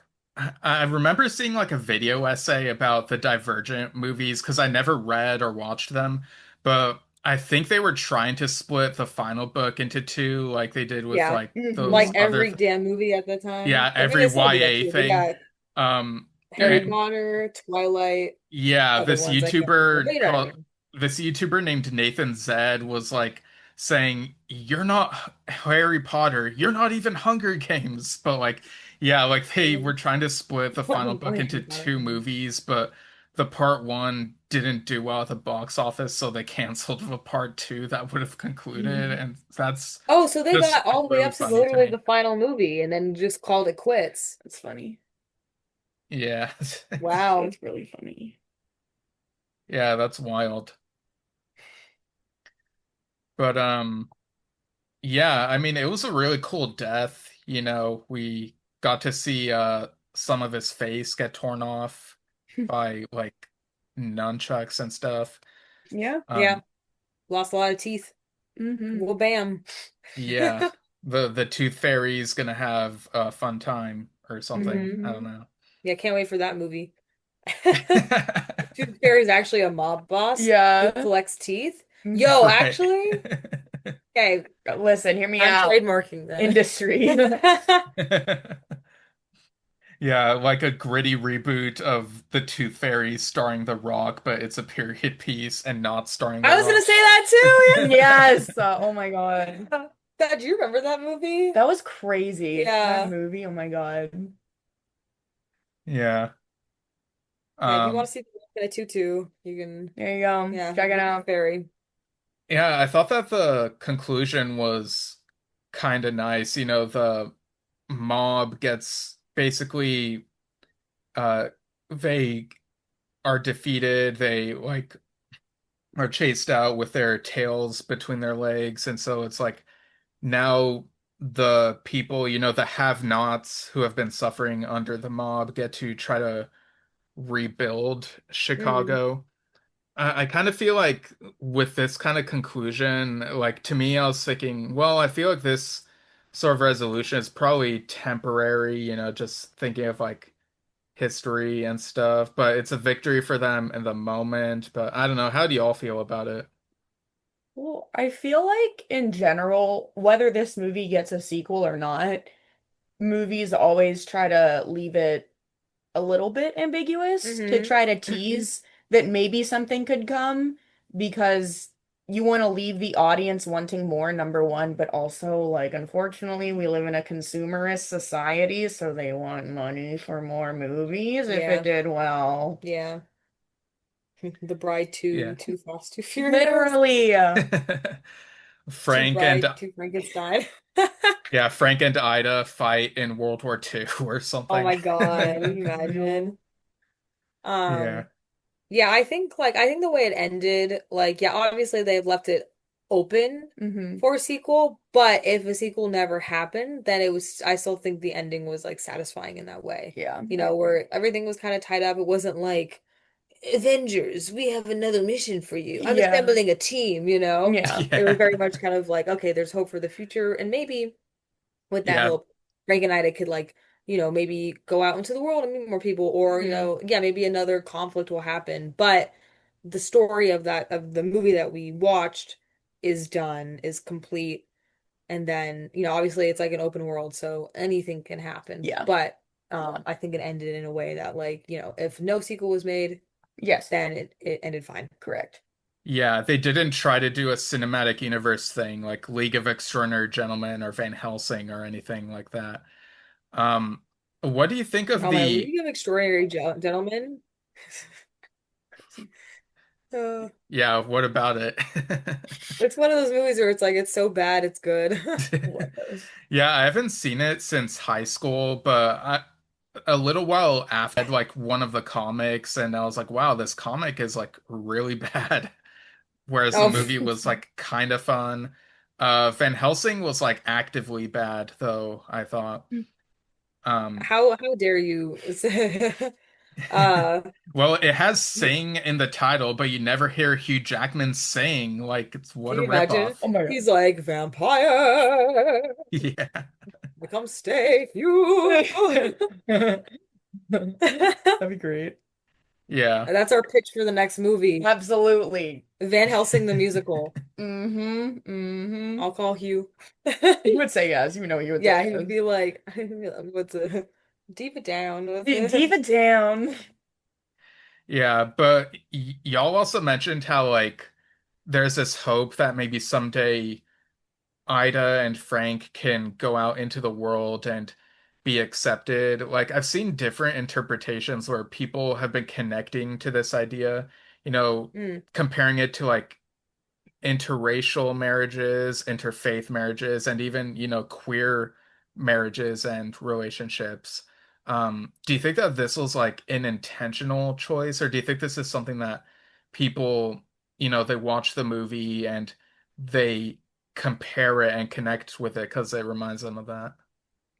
I remember seeing like a video essay about the Divergent movies because I never read or watched them, but I think they were trying to split the final book into two, like they did with Yeah. like those Like Hmm. other, every damn movie at the time. yeah, I mean every they still do that YA too. They thing. got Harry Hmm. Potter, Twilight, Yeah, other ones I can't remember. But you know what I mean. This YouTuber named Nathan Zed was like saying, "You're not Harry Potter, you're not even Hunger Games." But like, yeah, like they were trying to split the final Only book into Harry Potter. two movies, but the part one didn't do well at the box office, so they canceled the part two that would have concluded, and that's Oh, so they just got all the way really up to funny to literally me. the final movie and then just called it quits. That's funny. Yeah. Wow. That's really funny. Yeah, that's wild. But yeah, I mean it was a really cool death. We got to see some of his face get torn off by like nunchucks and stuff. Yeah. Yeah. Um Lost a lot of teeth. Hmm. Well, bam. yeah. The Tooth Fairy's gonna have a fun time or something. I don't Hmm. know. Yeah, can't wait for that movie. Tooth Fairy is actually a mob boss who Yeah. collects teeth. Yo, Right. actually, okay, Listen, hear me I'm out. trademarking Industry. that. Yeah, like a gritty reboot of The Tooth Fairy starring The Rock, but it's a period piece and not starring The I was gonna Rock. say that too. Yes. Oh my God. Yeah. Dad, do you remember that movie? That was crazy. That Yeah. movie. Oh my God. Yeah. Yeah, if you want Um, to see the Rock in a tutu, you can, There you go. yeah, Check it Tooth out. Fairy. yeah, I thought that the conclusion was kind of nice. The mob gets basically uh they are defeated. They like are chased out with their tails between their legs, and so it's like now the people, the have-nots who have been suffering under the mob get to try to rebuild Mm. Chicago. I kind of feel like with this kind of conclusion, like to me, I was thinking, well, I feel like this sort of resolution is probably temporary, just thinking of like history and stuff, but it's a victory for them in the moment. But I don't know. How do y'all feel about it? Well, I feel like in general, whether this movie gets a sequel or not, movies always try to leave it a little bit ambiguous to Mm-hmm. try to tease that maybe something could come because you want to leave the audience wanting more, number one, but also, like, unfortunately, we live in a consumerist society, so they want money for more movies if it Yeah, did well. yeah. The Bride 2, Yeah. Too Fast, Too Furious. Literally. Too Frank and Bride, Too Frankenstein. yeah, Frank and Ida fight in World War II or Oh something. my God, can you For real. imagine? Um, Yeah. yeah, I think the way it ended, like, yeah, obviously they've left it open Hmm. for a sequel, but if a sequel never happened, then I still think the ending was like satisfying in that way. Yeah. Where everything was kind of tied up. It wasn't like Avengers, we have another mission for you. I'm Yeah. assembling a team. Yeah. It was very Yeah. much kind of like, okay, there's hope for the future, and maybe with that Yeah. hope, Frank and Ida could like, maybe go out into the world and meet more people, or, Hmm. yeah, maybe another conflict will happen. But the story of the movie that we watched is done, is complete, and then, obviously it's like an open world, so anything can happen. Yeah. But I think it ended in a way that like, if no sequel was made, Yes. then it ended fine. Correct. Yeah, they didn't try to do a cinematic universe thing like League of Extraordinary Gentlemen or Van Helsing or anything like that. Um, what do you think of Oh my the League of Extraordinary Gentlemen. Uh, yeah, what about it? it's one of those movies where it's like it's so bad it's good. Love those. Yeah, I haven't seen it since high school, but a little while after I read like one of the comics and I was like, wow, this comic is like really bad. Whereas the Oh, movie was like kind of fun. Van Helsing was like actively bad though, I thought. Um how dare you? uh, well, it has sing in the title, but you never hear Hugh Jackman sing. Like it's can what a you imagine? ripoff. Oh my He's like vampire, Yeah. become stay you. God. That'd be great. Yeah. That's our pitch for the next movie. Absolutely. Van Helsing the musical. Mm-hmm. Mm-hmm. I'll call Hugh. He would say yes. You know he would say Yeah, he would yes. be like, what's a deep it down? What's Diva down. Yeah, but y'all also mentioned how like there's this hope that maybe someday Ida and Frank can go out into the world and be accepted. Like I've seen different interpretations where people have been connecting to this idea, you know, Mm. comparing it to like interracial marriages, interfaith marriages, and even, queer marriages and relationships. Do you think that this was like an intentional choice, or do you think this is something that people, they watch the movie and they compare it and connect with it because it reminds them of that?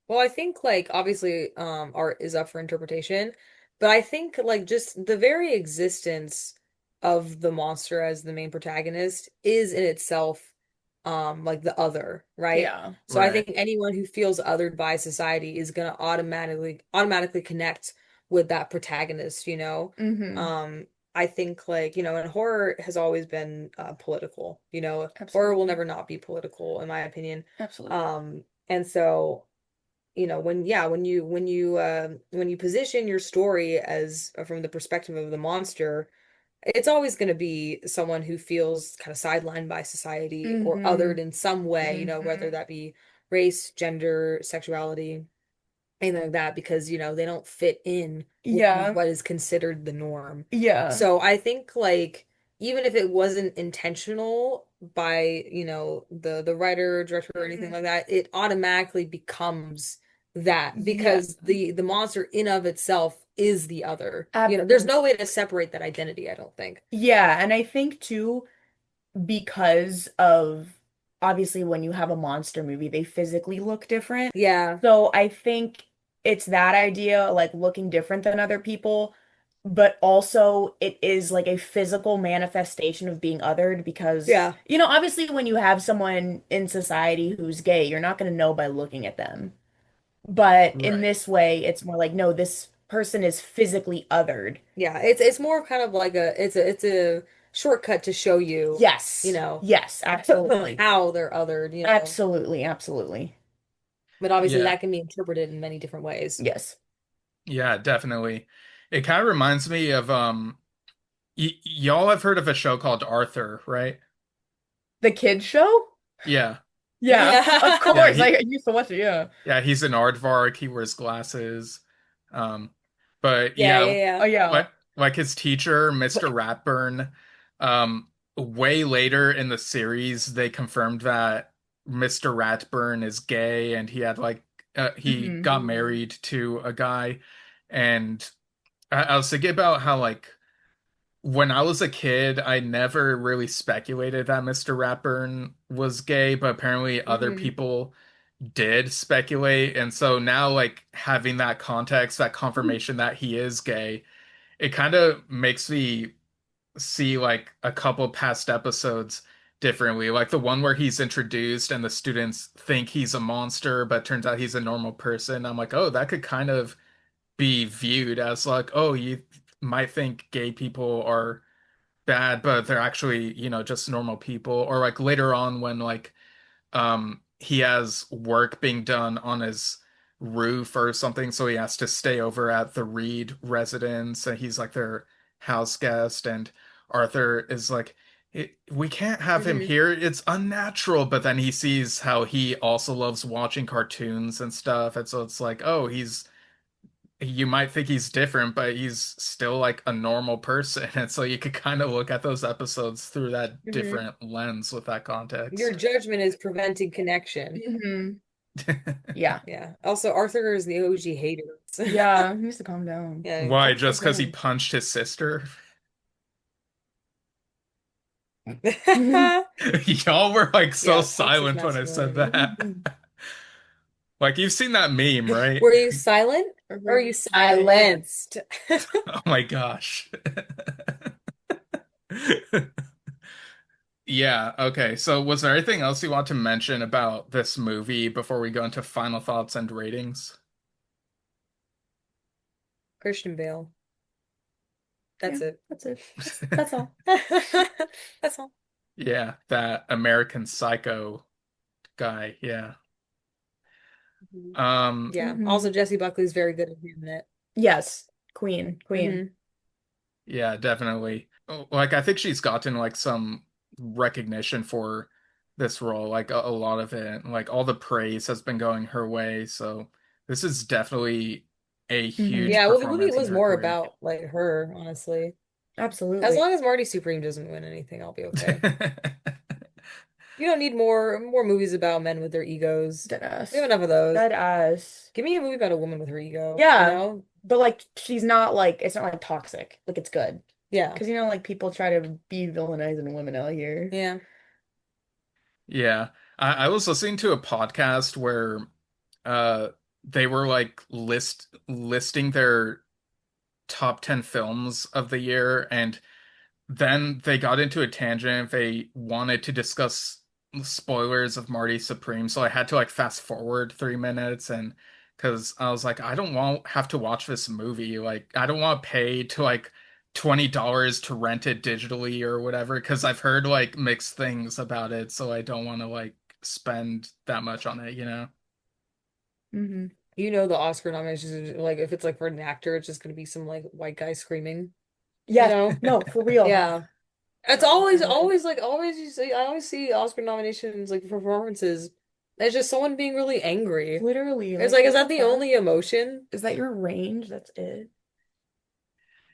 Well, I think like obviously art is up for interpretation, but I think like just the very existence of the monster as the main protagonist is in itself like the other, right? Yeah. So I Right. think anyone who feels othered by society is gonna automatically connect with that protagonist, you know? Mm-hmm. Um I think like, and horror has always been political, horror will Absolutely. never not be political in my opinion. Absolutely. And so when you position your story as from the perspective of the monster, it's always going to be someone who feels kind of sidelined by society or Mm-hmm. othered in some way, Mm-hmm. whether that be race, gender, sexuality, anything like that, because they don't fit in with Yeah. what is considered the norm. Yeah. So I think like even if it wasn't intentional by, the writer, director, or anything Mm-hmm. like that, it automatically becomes that Yeah. because the monster in of itself is the other. There's Absolutely. no way to separate that identity, I don't think. Yeah, and I think too, because of obviously when you have a monster movie, they physically look different. Yeah. So I think it's that idea, like looking different than other people, but also it is like a physical manifestation of being othered because, Yeah. obviously when you have someone in society who's gay, you're not going to know by looking at them. But in Right. this way, it's more like, no, this person is physically othered. Yeah, it's more kind of like it's a shortcut to show you, you Yes. know, Yes, absolutely. how they're othered. Absolutely, absolutely. But obviously Yeah. that can be interpreted in many different ways. Yes. Yeah, definitely. It kind of reminds me of y'all have heard of a show called Arthur, right? The kids show? Yeah. Yeah, of Yeah. Yeah, course. I used to watch it, yeah. he's an aardvark, he wears glasses. Um but Yeah, yeah, Oh yeah, yeah. like his teacher, But Mr. Ratburn, way later in the series they confirmed that Mr. Ratburn is gay and he had like he mhm. got yeah. married to a guy. And I was thinking about how like when I was a kid, I never really speculated that Mr. Ratburn was gay, but apparently other Hmm. people did speculate. And so now, like, having that context, that confirmation that he is gay, it kind of makes me see like a couple past episodes differently. Like the one where he's introduced and the students think he's a monster, but turns out he's a normal person. I'm like, oh, that could kind of be viewed as like, oh, you might think gay people are bad, but they're actually, just normal people. Or like later on when like he has work being done on his roof or something, so he has to stay over at the Reed residence and he's like their house guest and Arthur is like we can't have him Hmm. here. It's unnatural. But then he sees how he also loves watching cartoons and stuff. And so it's like, oh, you might think he's different, but he's still like a normal person. And so you could kind of look at those episodes through that Hmm. different lens with that Your context. judgment is preventing connection. Mhm. Yeah. Yeah. Also, Arthur is the OG hater. Yeah, he needs to calm down. Yeah, Why? calm Just because he down. punched his sister? Y'all were like so Yeah, toxic silent when I said masculinity. that. Like you've seen that meme, right? Were you silent Or or are were you you silent? silenced? Oh my gosh. Yeah, okay. So was there anything else you want to mention about this movie before we go into final thoughts and ratings? Christian Bale. Yeah, That's it. that's it. That's all. That's all. Yeah, that American Psycho guy. Yeah. Mhm. Um, Yeah. Hmm. Also, Jesse Buckley's very good at him in it. Yes. Queen. Queen. Hmm. yeah, definitely. Like I think she's gotten like some recognition for this role, like a lot of it. Like all the praise has been going her way, so this is definitely a Hmm. huge Yeah, well, the movie performance in was her more career. about like her, honestly. As Absolutely. long as Marty Supreme doesn't win anything, I'll be okay. You don't need more movies about men with their egos. Dead We have ass. enough of those. Dead ass. Give me a movie about a woman with her ego, you Yeah, know? but like she's not like it's not like toxic. Like it's good. Yeah. Because you know, like people try to be villainizing women out here. Yeah. Yeah. I was listening to a podcast where uh they were like listing their top 10 films of the year, and then they got into a tangent. They wanted to discuss spoilers of Marty Supreme, so I had to like fast forward 3 minutes, and because I was like, I don't want have to watch this movie. Like, I don't want to pay to like $20 to rent it digitally or whatever, because I've heard like mixed things about it, so I don't want to like spend that much on it, you know? Hmm. You know the Oscar nominations, like if it's like for an actor, it's just gonna be some like white guy screaming, you Yes, know? no, for real. Yeah. It's always like always you see I always see Oscar nominations like for performances. It's just someone being really angry. Literally, It's like like, is what that the the fuck? only emotion? Is that your range? That's it.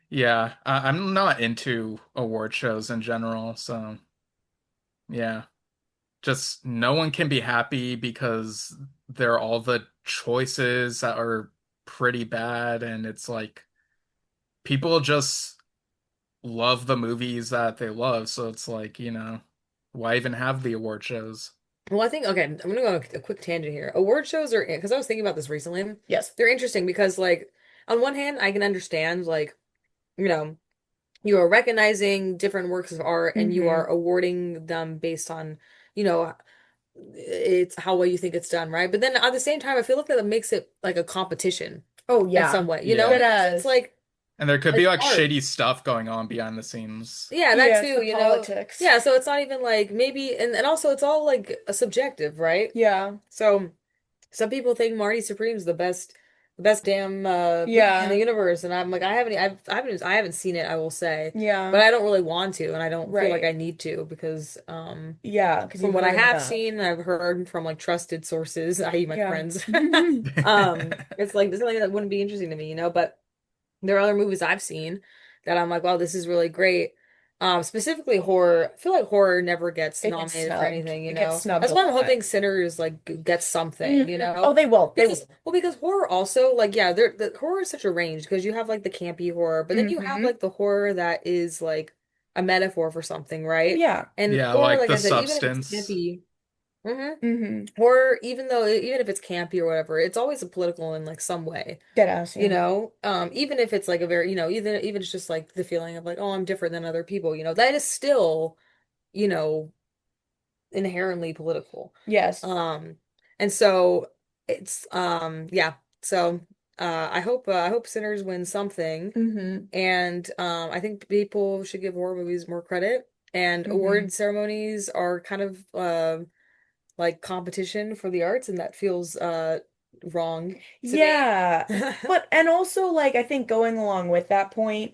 Yeah, I'm not into award shows in general, so yeah. Just no one can be happy because they're all the choices that are pretty bad, and it's like people just love the movies that they love, so it's like, why even have the award shows? Well, I think okay, I'm gonna go on a quick tangent here. Award shows are because I was thinking about this recently. Yes. They're interesting because like on one hand, I can understand like, you know, you are recognizing different works of art and you are Hmm. awarding them based on, you know, it's how well you think it's done, right? But then at the same time, I feel like that makes it like a competition Oh in yeah. some way, you know, Yeah. Dead because it's ass. like And there could be it's like art. shady stuff going on behind the scenes. Yeah, that Yeah, it's too, the you know. politics. Yeah, so it's not even like maybe and also it's all like a subjective, right? Yeah. So some people think Marty Supreme's the best damn movie in the Yeah. universe, and I'm like, I haven't seen it, I will say, but Yeah. I don't really want to, and I don't feel like I Right. need to because Yeah, because from you've what I heard have enough. seen, I've heard from like trusted sources, i.e. my Yeah. friends, it's like this is something that wouldn't be interesting to me, you know, but. There are other movies I've seen that I'm like, wow, this is really great. Specifically horror. I feel like horror never gets It gets nominated for snubbed. anything, you It gets know. snubbed That's a why I'm lot. hoping Sinners like gets something, you Mhm. Oh, know. they will. They Because will. well, because horror also like yeah, the horror is such a range because you have like the campy horror, but then you have Hmm. like the horror that is like a metaphor for something, right? Yeah. And Yeah, horror, like like The I said, even if it's Substance. campy. Hmm. Horror, even if it's campy or whatever, it's always a political in like some way, Dead ass, you yeah. know, even if it's like a very, you know, even it's just like the feeling of like, oh, I'm different than other people, you know, that is still, you know, inherently political. Yes. Um, and so it's, yeah. So, I hope Sinners win something, Hmm. and I think people should give horror movies more credit, and Hmm. award ceremonies are kind of, like competition for the arts, and that feels, wrong to me. Yeah. But, and also, like, I think going along with that point,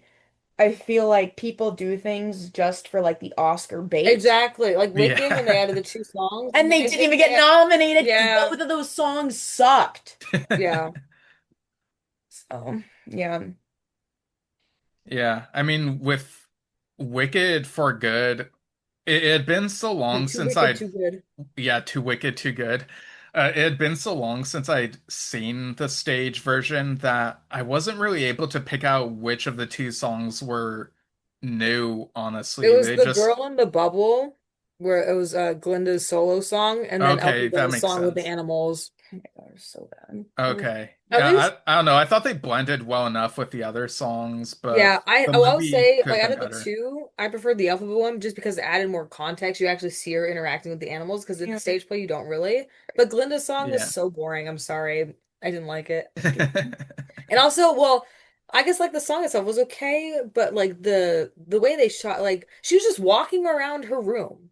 I feel like people do things just for, like, the Oscar bait. Exactly. Like Wicked when they Yeah. added the two songs. And they didn't even get nominated because Yeah. both of those songs sucked. Yeah. So, yeah. Yeah, I mean, with Wicked for Good, it had been so long Too since wicked, I'd, too good. yeah, Too Wicked, Too Good. It had been so long since I'd seen the stage version that I wasn't really able to pick out which of the two songs were new, It honestly. was They the just, girl in the bubble where it was Glinda's solo song and then okay, that Elphaba's makes song with the sense. animals. Oh my God, it's so bad. Okay. At Yeah, least I don't know. I thought they blended well enough with the other songs, but yeah, I the oh, I would movie say could like have out been of the better. two, I preferred the Elphaba one just because it added more context. You actually see her interacting with the animals because at the Yeah. stage play you don't really. But Glinda's song was Yeah. so boring. I'm sorry. I didn't like it. And also, well, I guess like the song itself was okay, but like the way they shot, like she was just walking around her room,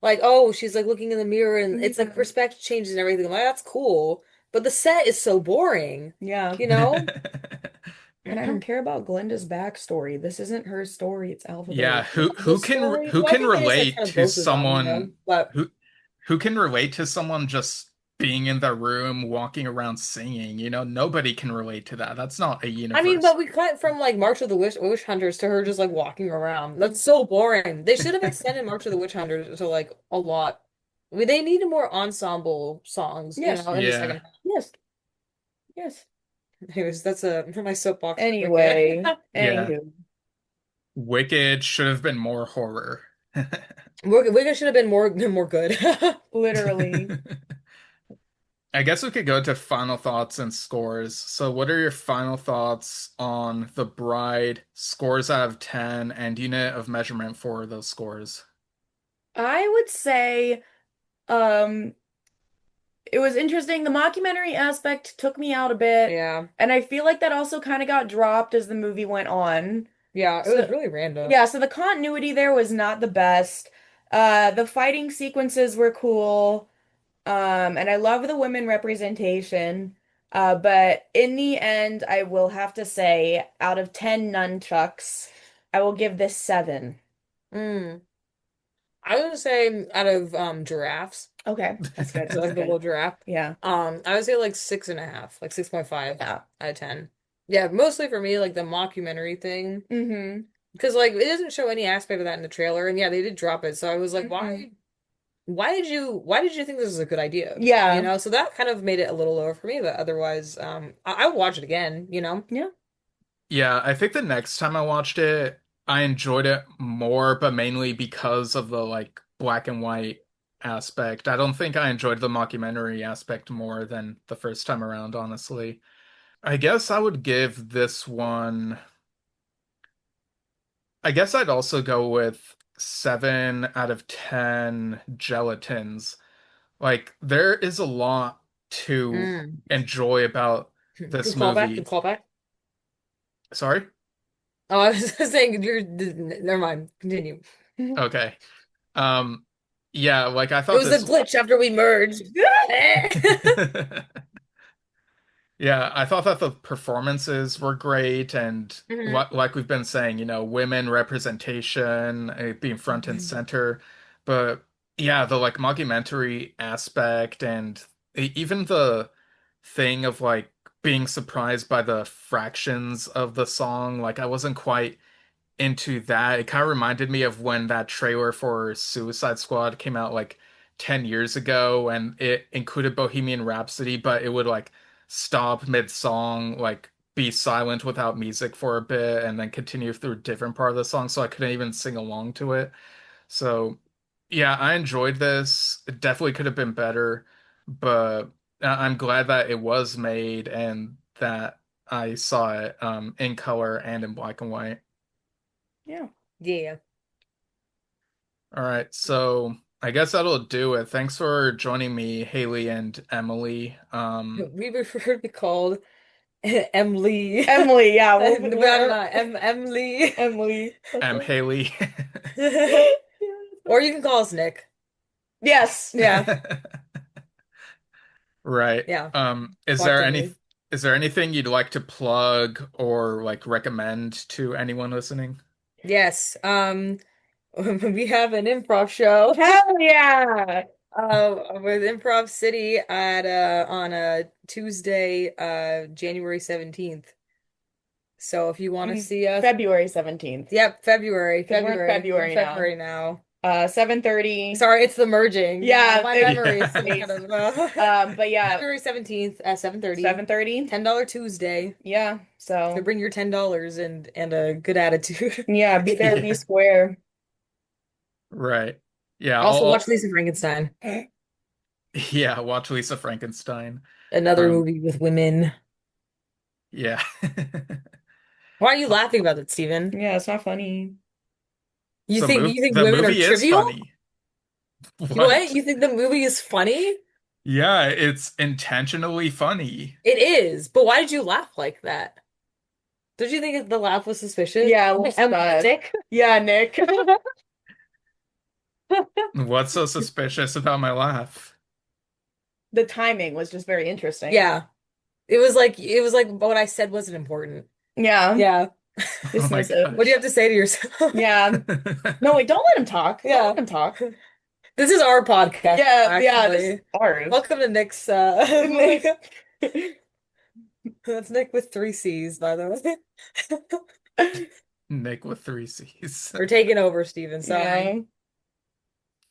like oh she's like looking in the mirror and it's like Yeah. perspective changes and everything. I'm like that's cool, but the set is so boring, Yeah. you know? And I don't care about Glinda's backstory. This isn't her story, it's Yeah, Elphaba's. The story, who well, I can think they just like relate kind of to both of them, you know. someone But who can relate to someone just being in the room, walking around singing. Nobody can relate to that. That's not a I mean, universe. but we cut from like March of the Witch Hunters to her just like walking around. That's so boring. They should have extended March of the Witch Hunters to like a lot. They needed more ensemble songs, Yes. in the Yeah. second half. Yes. Yes. Anyways, that's my soapbox. Wicked. Anyway, Yeah. anywho, Wicked should have been more horror. Wicked should have been more good. literally. I guess we could go to final thoughts and scores. So, what are your final thoughts on The Bride, scores out of 10, and unit of measurement for those scores? I would say um it was interesting. The mockumentary aspect took me out a bit, Yeah. and I feel like that also kind of got dropped as the movie went on. Yeah, it was So really random. yeah, so the continuity there was not the best. The fighting sequences were cool. And I love the women representation. But in the end, I will have to say, out of 10 nunchucks, I will give this 7. Mm. I would say out of giraffes, Okay, that's good. so That's like the little good. giraffe, Yeah. I would say like 6.5, like 6.5 Yeah. out of 10. Yeah, mostly for me, like the mockumentary thing. Mm-hmm. Because like it doesn't show any aspect of that in the trailer, and yeah, they did drop it. So I was like, Mm-hmm. why did you think this was a good idea? Yeah. So that kind of made it a little lower for me, but otherwise, I would watch it again. Yeah. Yeah, I think the next time I watched it, I enjoyed it more, but mainly because of the like black and white aspect. I don't think I enjoyed the mockumentary aspect more than the first time around, honestly. I guess I would give this one, I guess I'd also go with 7 out of 10 gelatins. Like, there is a lot to Mm. enjoy about Good this callback. Good movie. callback. Sorry? Oh, I was saying never mind. Continue. Okay. Um, yeah, like I It thought was a this. glitch after we merged. Yeah, I thought that the performances were great, and Mhm. like we've been saying, women representation being front and center. But yeah, the like mockumentary aspect and even the thing of like being surprised by the fractions of the song, like I wasn't quite into that. It kind of reminded me of when that trailer for Suicide Squad came out like 10 years ago and it included Bohemian Rhapsody, but it would like stop mid-song, like be silent without music for a bit and then continue through a different part of the song, so I couldn't even sing along to it. So, yeah, I enjoyed this. It definitely could have been better, but I'm glad that it was made and that I saw it in color and in black and white. Yeah. Yeah. All right, so I guess that'll do it. Thanks for joining me, Haley and Emily. We prefer to be called Emily. Emily, yeah. But I'm not Emily. Emily. I'm Haley. Or you can call us Nick. Yes. Yeah. Right. Yeah. Is Collectively. there anything you'd like to plug or like recommend to anyone listening? Yes. We have an improv show. Hell yeah. With Improv City at on a Tuesday, January 17th. So if you want to see us, February 17th. yep, February, 'Cause we're in February, February now. February now. 7:30. Sorry, it's the merging. Yeah, My it- memory is still Yeah. kind of But yeah, February 17th at 7:30. 7:30. $10 Tuesday. Yeah. So So bring your $10 and a good attitude. yeah, be there, be square. Right. Yeah, Also watch Lisa Frankenstein, yeah, watch Lisa Frankenstein. another Um, movie with women. yeah. Why are you laughing about it, Steven? Yeah, it's not funny. You So think the women are movie is trivial? funny. What? You think the movie is funny? Yeah, it's intentionally funny. It is, but why did you laugh like that? Don't you think the laugh was suspicious? Yeah, a little sus. Nick? Yeah, Nick. What's so suspicious about my laugh? The timing was just very interesting. Yeah. It was like what I said wasn't important. Yeah. Yeah. Oh my Dismissive. What do you have to say to yourself? Yeah. No, wait, don't let him talk. Don't Yeah. let him talk. This is our podcast, Yeah, this is actually. ours. Welcome to Nick's that's Nick with three C's, by the way. Nick with three C's. We're taking over, Steven. Sorry. Yeah.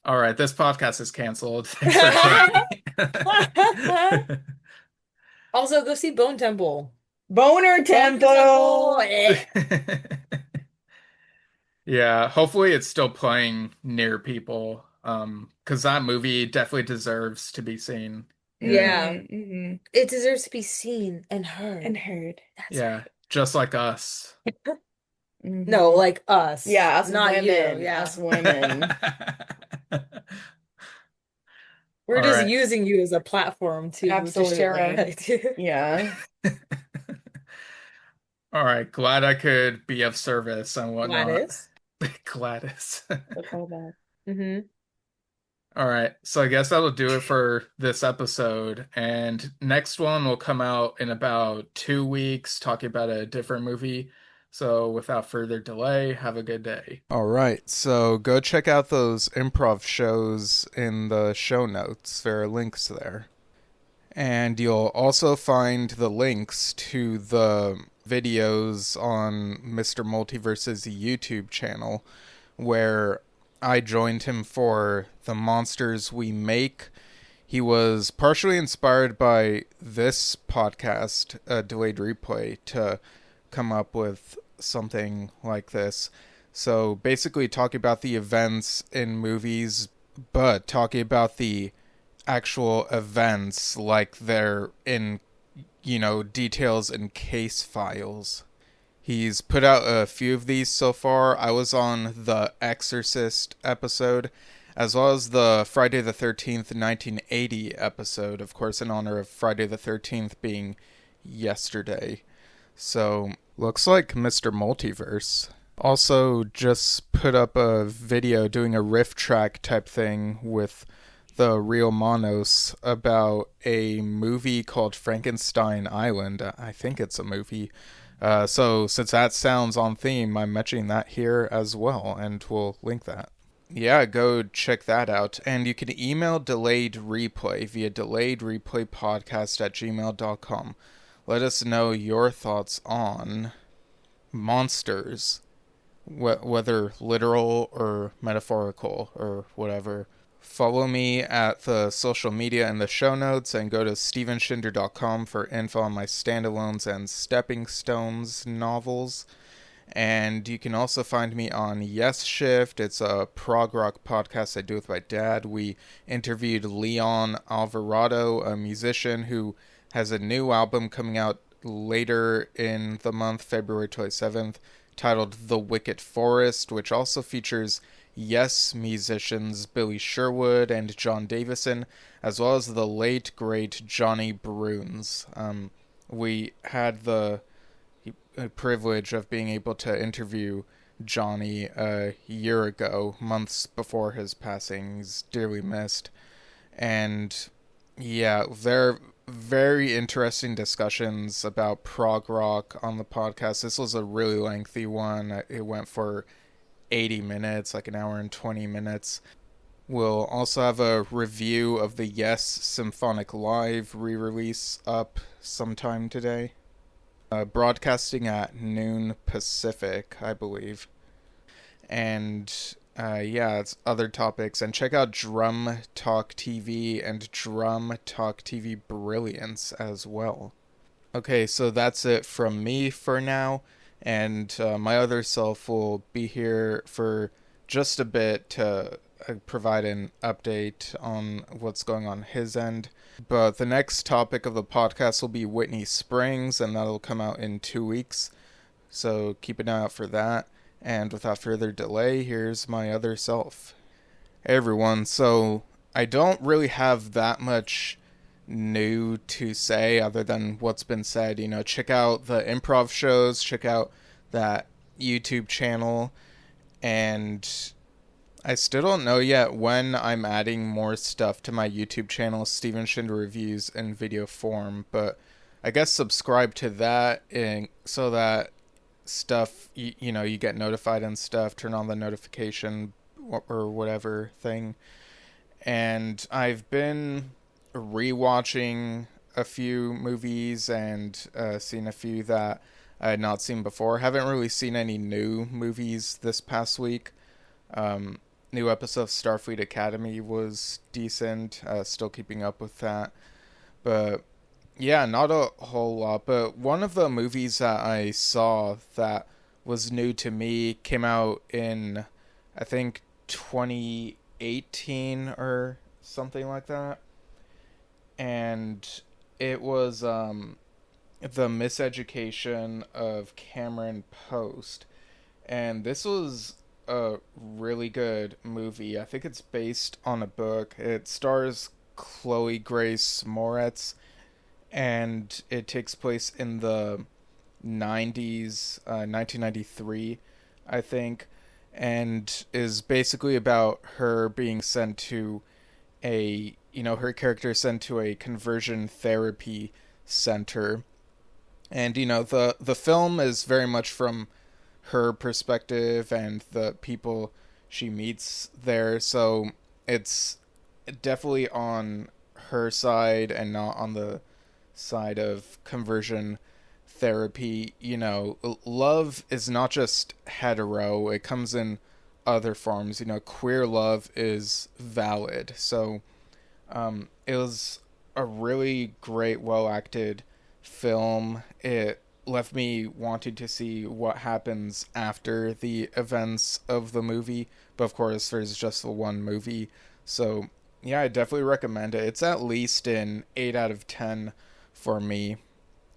All right, this podcast is canceled. Thanks for joining. Also, go see Bone Temple. Boner Temple. Eh. Yeah, hopefully it's still playing near people. Because that movie definitely deserves to be seen. Yeah. Mhm. It deserves to be seen and heard. And heard. That's Yeah, right. just like us. No, like us. Yeah, us not women. you. Yeah. Us women. We're All just right. using you as a platform to Absolutely. share our ideas. Yeah. All right, glad I could be of service and whatnot. Gladys. Gladys. Look all that. Mm-hmm. All right, so I guess that'll do it for this episode. And next one will come out in about 2 weeks, talking about a different movie. So without further delay, have a good day. All right, so go check out those improv shows in the show notes. There are links there. And you'll also find the links to the videos on Mr. Multiverse's YouTube channel, where I joined him for The Monsters We Make. He was partially inspired by this podcast, Delayed Replay, to come up with something like this. So basically talking about the events in movies, but talking about the actual events like they're in, details in case files. He's put out a few of these so far. I was on the Exorcist episode, as well as the Friday the 13th, 1980 episode, of course, in honor of Friday the 13th being yesterday. So, looks like Mr. Multiverse. Also, just put up a video doing a riff track type thing with the Real Monos about a movie called Frankenstein Island. I think it's a movie. So since that sounds on theme, I'm mentioning that here as well, and we'll link that. Yeah, go check that out. And you can email Delayed Replay via delayedreplaypodcast@gmail.com. Let us know your thoughts on monsters, whether literal or metaphorical or whatever. Follow me at the social media in the show notes, and go to stevenshinder.com for info on my standalones and stepping stones novels. And you can also find me on Yes Shift. It's a prog rock podcast I do with my dad. We interviewed Leon Alvarado, a musician who has a new album coming out later in the month, February 27th, titled The Wicked Forest, which also features Yes musicians Billy Sherwood and John Davison, as well as the late, great Johnny Bruns. We had the privilege of being able to interview Johnny a year ago, months before his passing. He's dearly missed. And yeah, they're very interesting discussions about prog rock on the podcast. This was a really lengthy one. It went for 80 minutes, like an hour and 20 minutes. We'll also have a review of the Yes Symphonic Live re-release up sometime today. Broadcasting at noon Pacific, I believe. And yeah, it's other topics. And check out Drum Talk TV and Drum Talk TV Brilliance as well. Okay, so that's it from me for now. And my other self will be here for just a bit to provide an update on what's going on his end. But the next topic of the podcast will be Whitney Springs, and that'll come out in 2 weeks. So keep an eye out for that. And without further delay, here's my other self. Hey everyone, so I don't really have that much new to say other than what's been said. Check out the improv shows, check out that YouTube channel, and I still don't know yet when I'm adding more stuff to my YouTube channel, Steven Shinder Reviews, in video form, but I guess subscribe to that so that stuff, you get notified and stuff, turn on the notification or whatever thing. And I've been rewatching a few movies and seen a few that I had not seen before. Haven't really seen any new movies this past week. New episode of Starfleet Academy was decent. Still keeping up with that. But yeah, not a whole lot. But one of the movies that I saw that was new to me came out in, I think, 2018 or something like that. And it was The Miseducation of Cameron Post. And this was a really good movie. I think it's based on a book. It stars Chloe Grace Moretz, and it takes place in the 90s, 1993, I think, and is basically about her being sent to her character is sent to a conversion therapy center. And, the film is very much from her perspective and the people she meets there. So it's definitely on her side and not on the side of conversion therapy. Love is not just hetero, it comes in other forms. Queer love is valid. So it was a really great, well acted film. It left me wanting to see what happens after the events of the movie. But of course, there's just the one movie. So yeah, I definitely recommend it. It's at least an 8 out of 10 for me.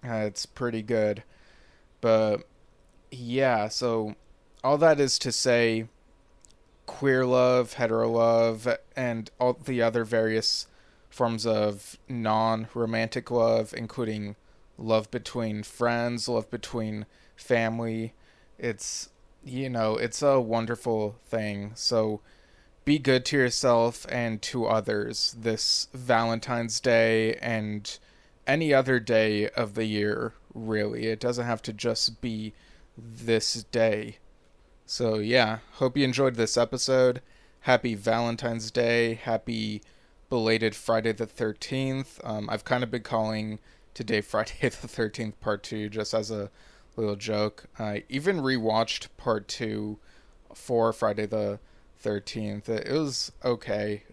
It's pretty good. But yeah, so all that is to say, queer love, hetero love, and all the other various forms of non-romantic love, including love between friends, love between family. It's a wonderful thing. So be good to yourself and to others this Valentine's Day and any other day of the year, really. It doesn't have to just be this day. So yeah, hope you enjoyed this episode. Happy Valentine's Day. Happy belated Friday the 13th. I've kind of been calling today Friday the 13th part 2 just as a little joke. I even rewatched part 2 for Friday the 13th. It was okay.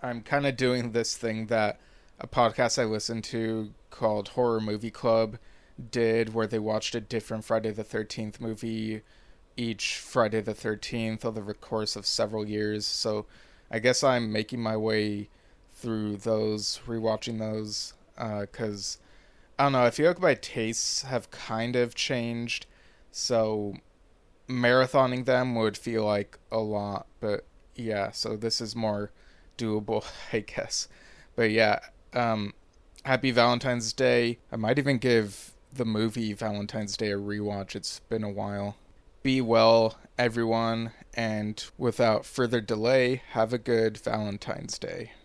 I'm kind of doing this thing that a podcast I listened to called Horror Movie Club did, where they watched a different Friday the 13th movie each Friday the 13th over the course of several years. So I guess I'm making my way through those, rewatching those, because I don't know, I feel like my tastes have kind of changed, so marathoning them would feel like a lot, but yeah, so this is more doable, I guess. But yeah, happy Valentine's Day. I might even give the movie Valentine's Day a rewatch. It's been a while. Be well, everyone, and without further delay, have a good Valentine's Day.